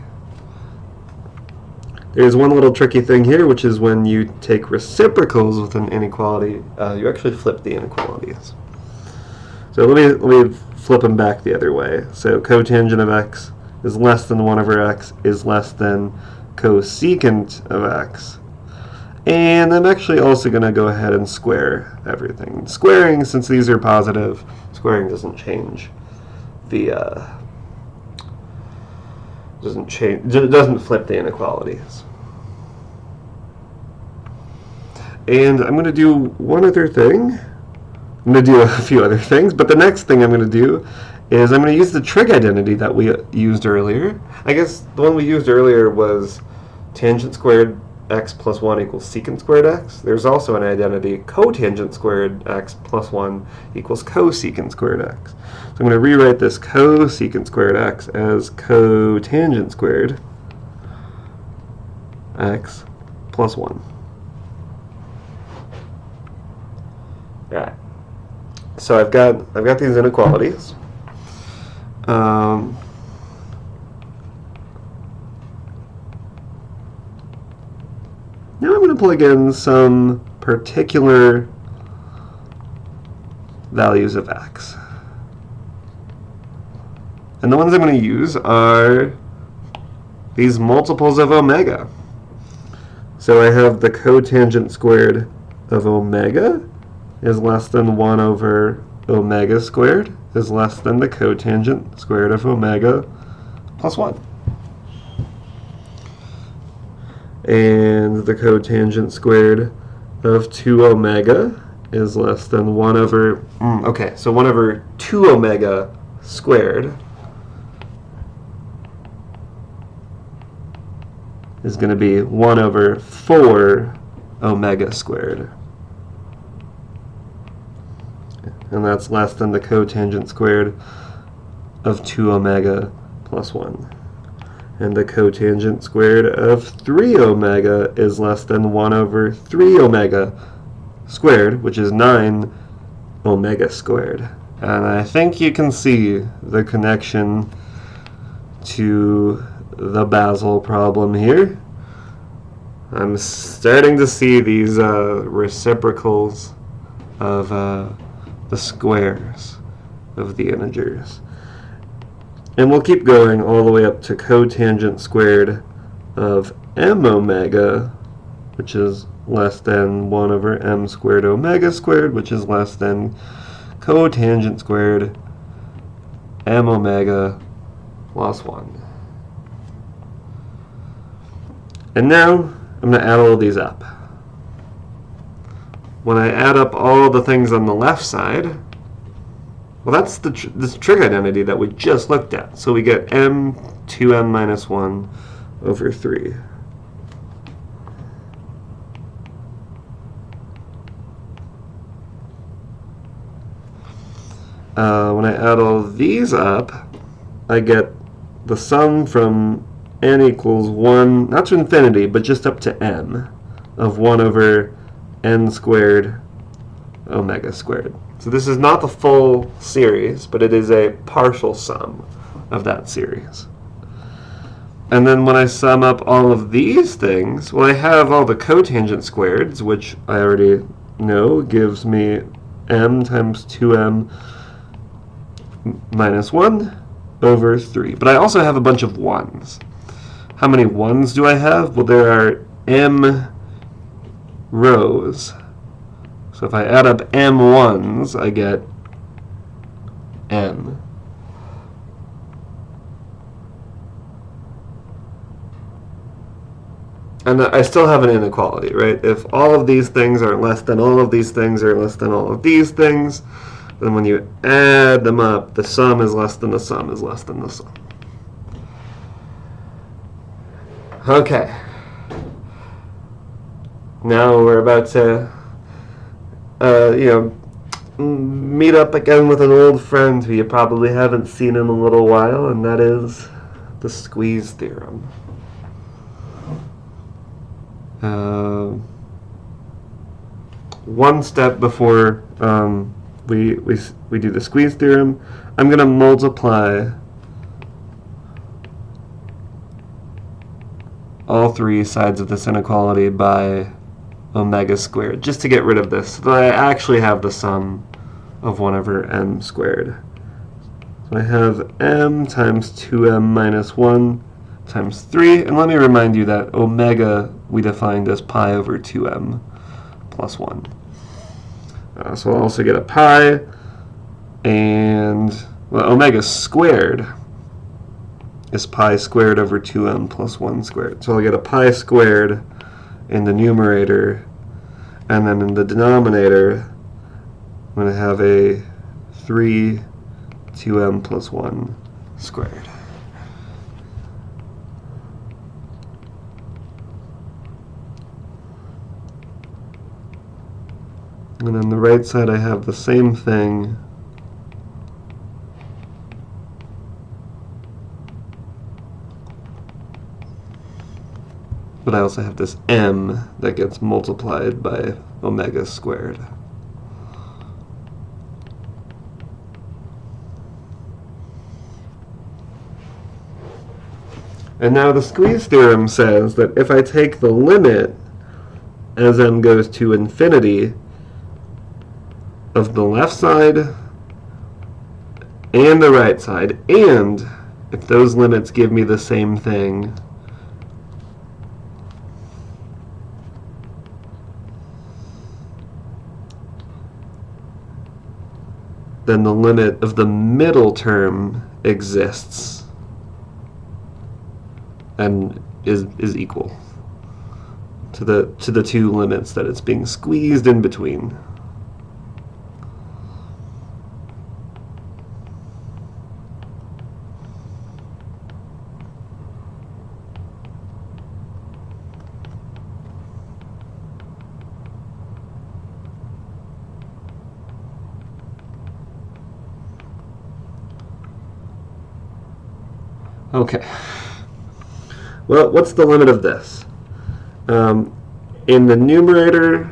There's one little tricky thing here, which is when you take reciprocals with an inequality, you actually flip the inequalities. So let me flip them back the other way. So cotangent of x is less than 1 over x is less than cosecant of x. And I'm actually also going to go ahead and square everything. Squaring, since these are positive, squaring doesn't change the doesn't flip the inequalities. And I'm going to do one other thing. I'm going to do a few other things, but the next thing I'm going to do is I'm going to use the trig identity that we used earlier. I guess the one we used earlier was tangent squared x plus 1 equals secant squared x. There's also an identity cotangent squared x plus 1 equals cosecant squared x. So I'm going to rewrite this cosecant squared x as cotangent squared x plus 1. Alright. So I've got these inequalities. Now I'm going to plug in some particular values of x. And the ones I'm going to use are these multiples of omega. So I have the cotangent squared of omega is less than 1 over omega squared is less than the cotangent squared of omega plus 1. And the cotangent squared of 2 omega is less than 1 over, okay, so 1 over 2 omega squared is going to be 1 over 4 omega squared. And that's less than the cotangent squared of 2 omega plus 1. And the cotangent squared of 3 omega is less than 1 over 3 omega squared, which is 9 omega squared. And I think you can see the connection to the Basel problem here. I'm starting to see these reciprocals of the squares of the integers. And we'll keep going all the way up to cotangent squared of m omega, which is less than 1 over m squared omega squared, which is less than cotangent squared m omega plus 1. And now I'm going to add all of these up. When I add up all the things on the left side, well, that's this trig identity that we just looked at. So we get m 2m minus 1 over 3. When I add all these up, I get the sum from n equals 1, not to infinity, but just up to m, of 1 over n squared omega squared. So this is not the full series, but it is a partial sum of that series. And then when I sum up all of these things, well, I have all the cotangent squareds, which I already know gives me m times 2m minus 1 over 3. But I also have a bunch of 1s. How many 1s do I have? Well, there are m rows. So if I add up m 1s, I get m. and I still have an inequality, right? If all of these things are less than all of these things are less than all of these things, then when you add them up, the sum is less than the sum is less than the sum. Okay. Now we're about to, meet up again with an old friend who you probably haven't seen in a little while, and that is the squeeze theorem. One step before we do the squeeze theorem, I'm going to multiply all three sides of this inequality by omega squared, just to get rid of this, so that I actually have the sum of 1 over m squared. So I have m times 2m minus 1 times 3, and let me remind you that omega we defined as pi over 2m plus 1. So I'll also get a pi, and omega squared is pi squared over 2m plus 1 squared. So I'll get a pi squared in the numerator, and then in the denominator I'm going to have a 3 2m plus 1 squared. And on the right side I have the same thing, but I also have this m that gets multiplied by omega squared. And now the squeeze theorem says that if I take the limit as m goes to infinity of the left side and the right side, and if those limits give me the same thing, then the limit of the middle term exists and is equal to the two limits that it's being squeezed in between. Okay. Well, what's the limit of this? In the numerator,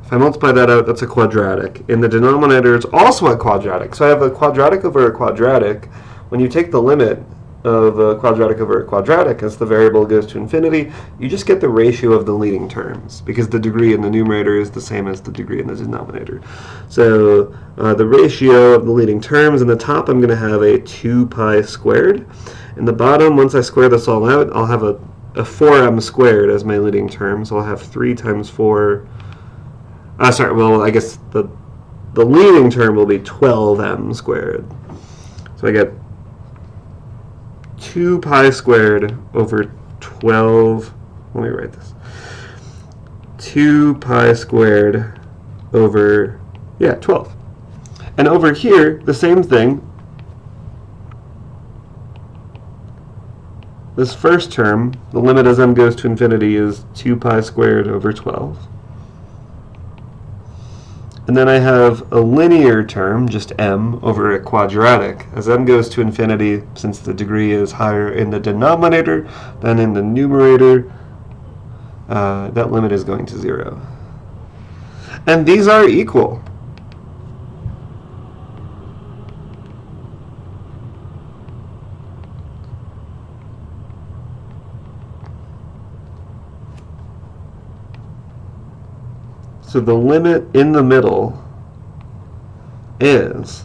if I multiply that out, that's a quadratic. In the denominator, it's also a quadratic. So I have a quadratic over a quadratic. When you take the limit of a quadratic over a quadratic as the variable goes to infinity, you just get the ratio of the leading terms, because the degree in the numerator is the same as the degree in the denominator. So the ratio of the leading terms, in the top I'm going to have a 2 pi squared. In the bottom, once I square this all out, I'll have a 4m squared as my leading term. So I'll have 3 times 4. I guess the leading term will be 12m squared. So I get 2 pi squared over 12. Let me write this. 2 pi squared over, 12. And over here, the same thing. This first term, the limit as m goes to infinity, is 2 pi squared over 12. And then I have a linear term, just m, over a quadratic. As m goes to infinity, since the degree is higher in the denominator than in the numerator, that limit is going to 0. And these are equal. So the limit in the middle is,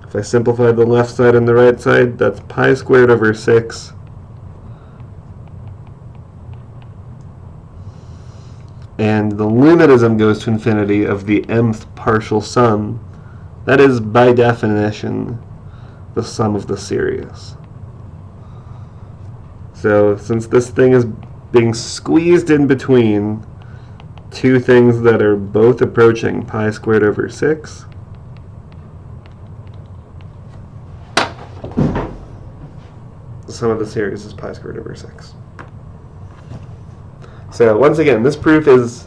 if I simplify the left side and the right side, that's pi squared over 6 and the limit as m goes to infinity of the mth partial sum, that is by definition the sum of the series. So since this thing is being squeezed in between two things that are both approaching pi squared over 6. The sum of the series is pi squared over 6. So once again, this proof is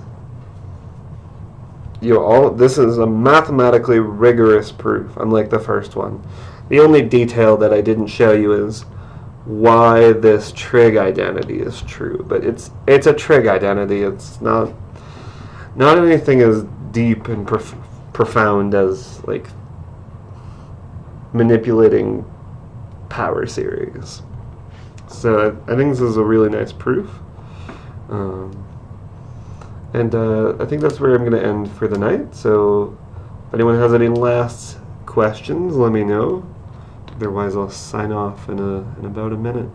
this is a mathematically rigorous proof, unlike the first one. The only detail that I didn't show you is why this trig identity is true, but it's a trig identity. It's not anything as deep and profound as like manipulating power series. So I think this is a really nice proof. And I think that's where I'm going to end for the night. So if anyone has any last questions, let me know. Otherwise, I'll sign off in about a minute.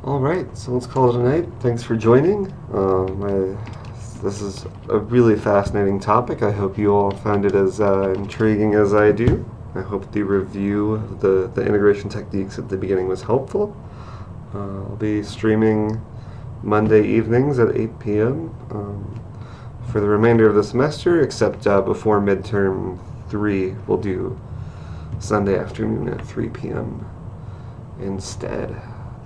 Alright, so let's call it a night. Thanks for joining. This is a really fascinating topic. I hope you all found it as intriguing as I do. I hope the review of the integration techniques at the beginning was helpful. I'll be streaming Monday evenings at 8 p.m. For the remainder of the semester, except before midterm 3, we'll do Sunday afternoon at 3 p.m. instead.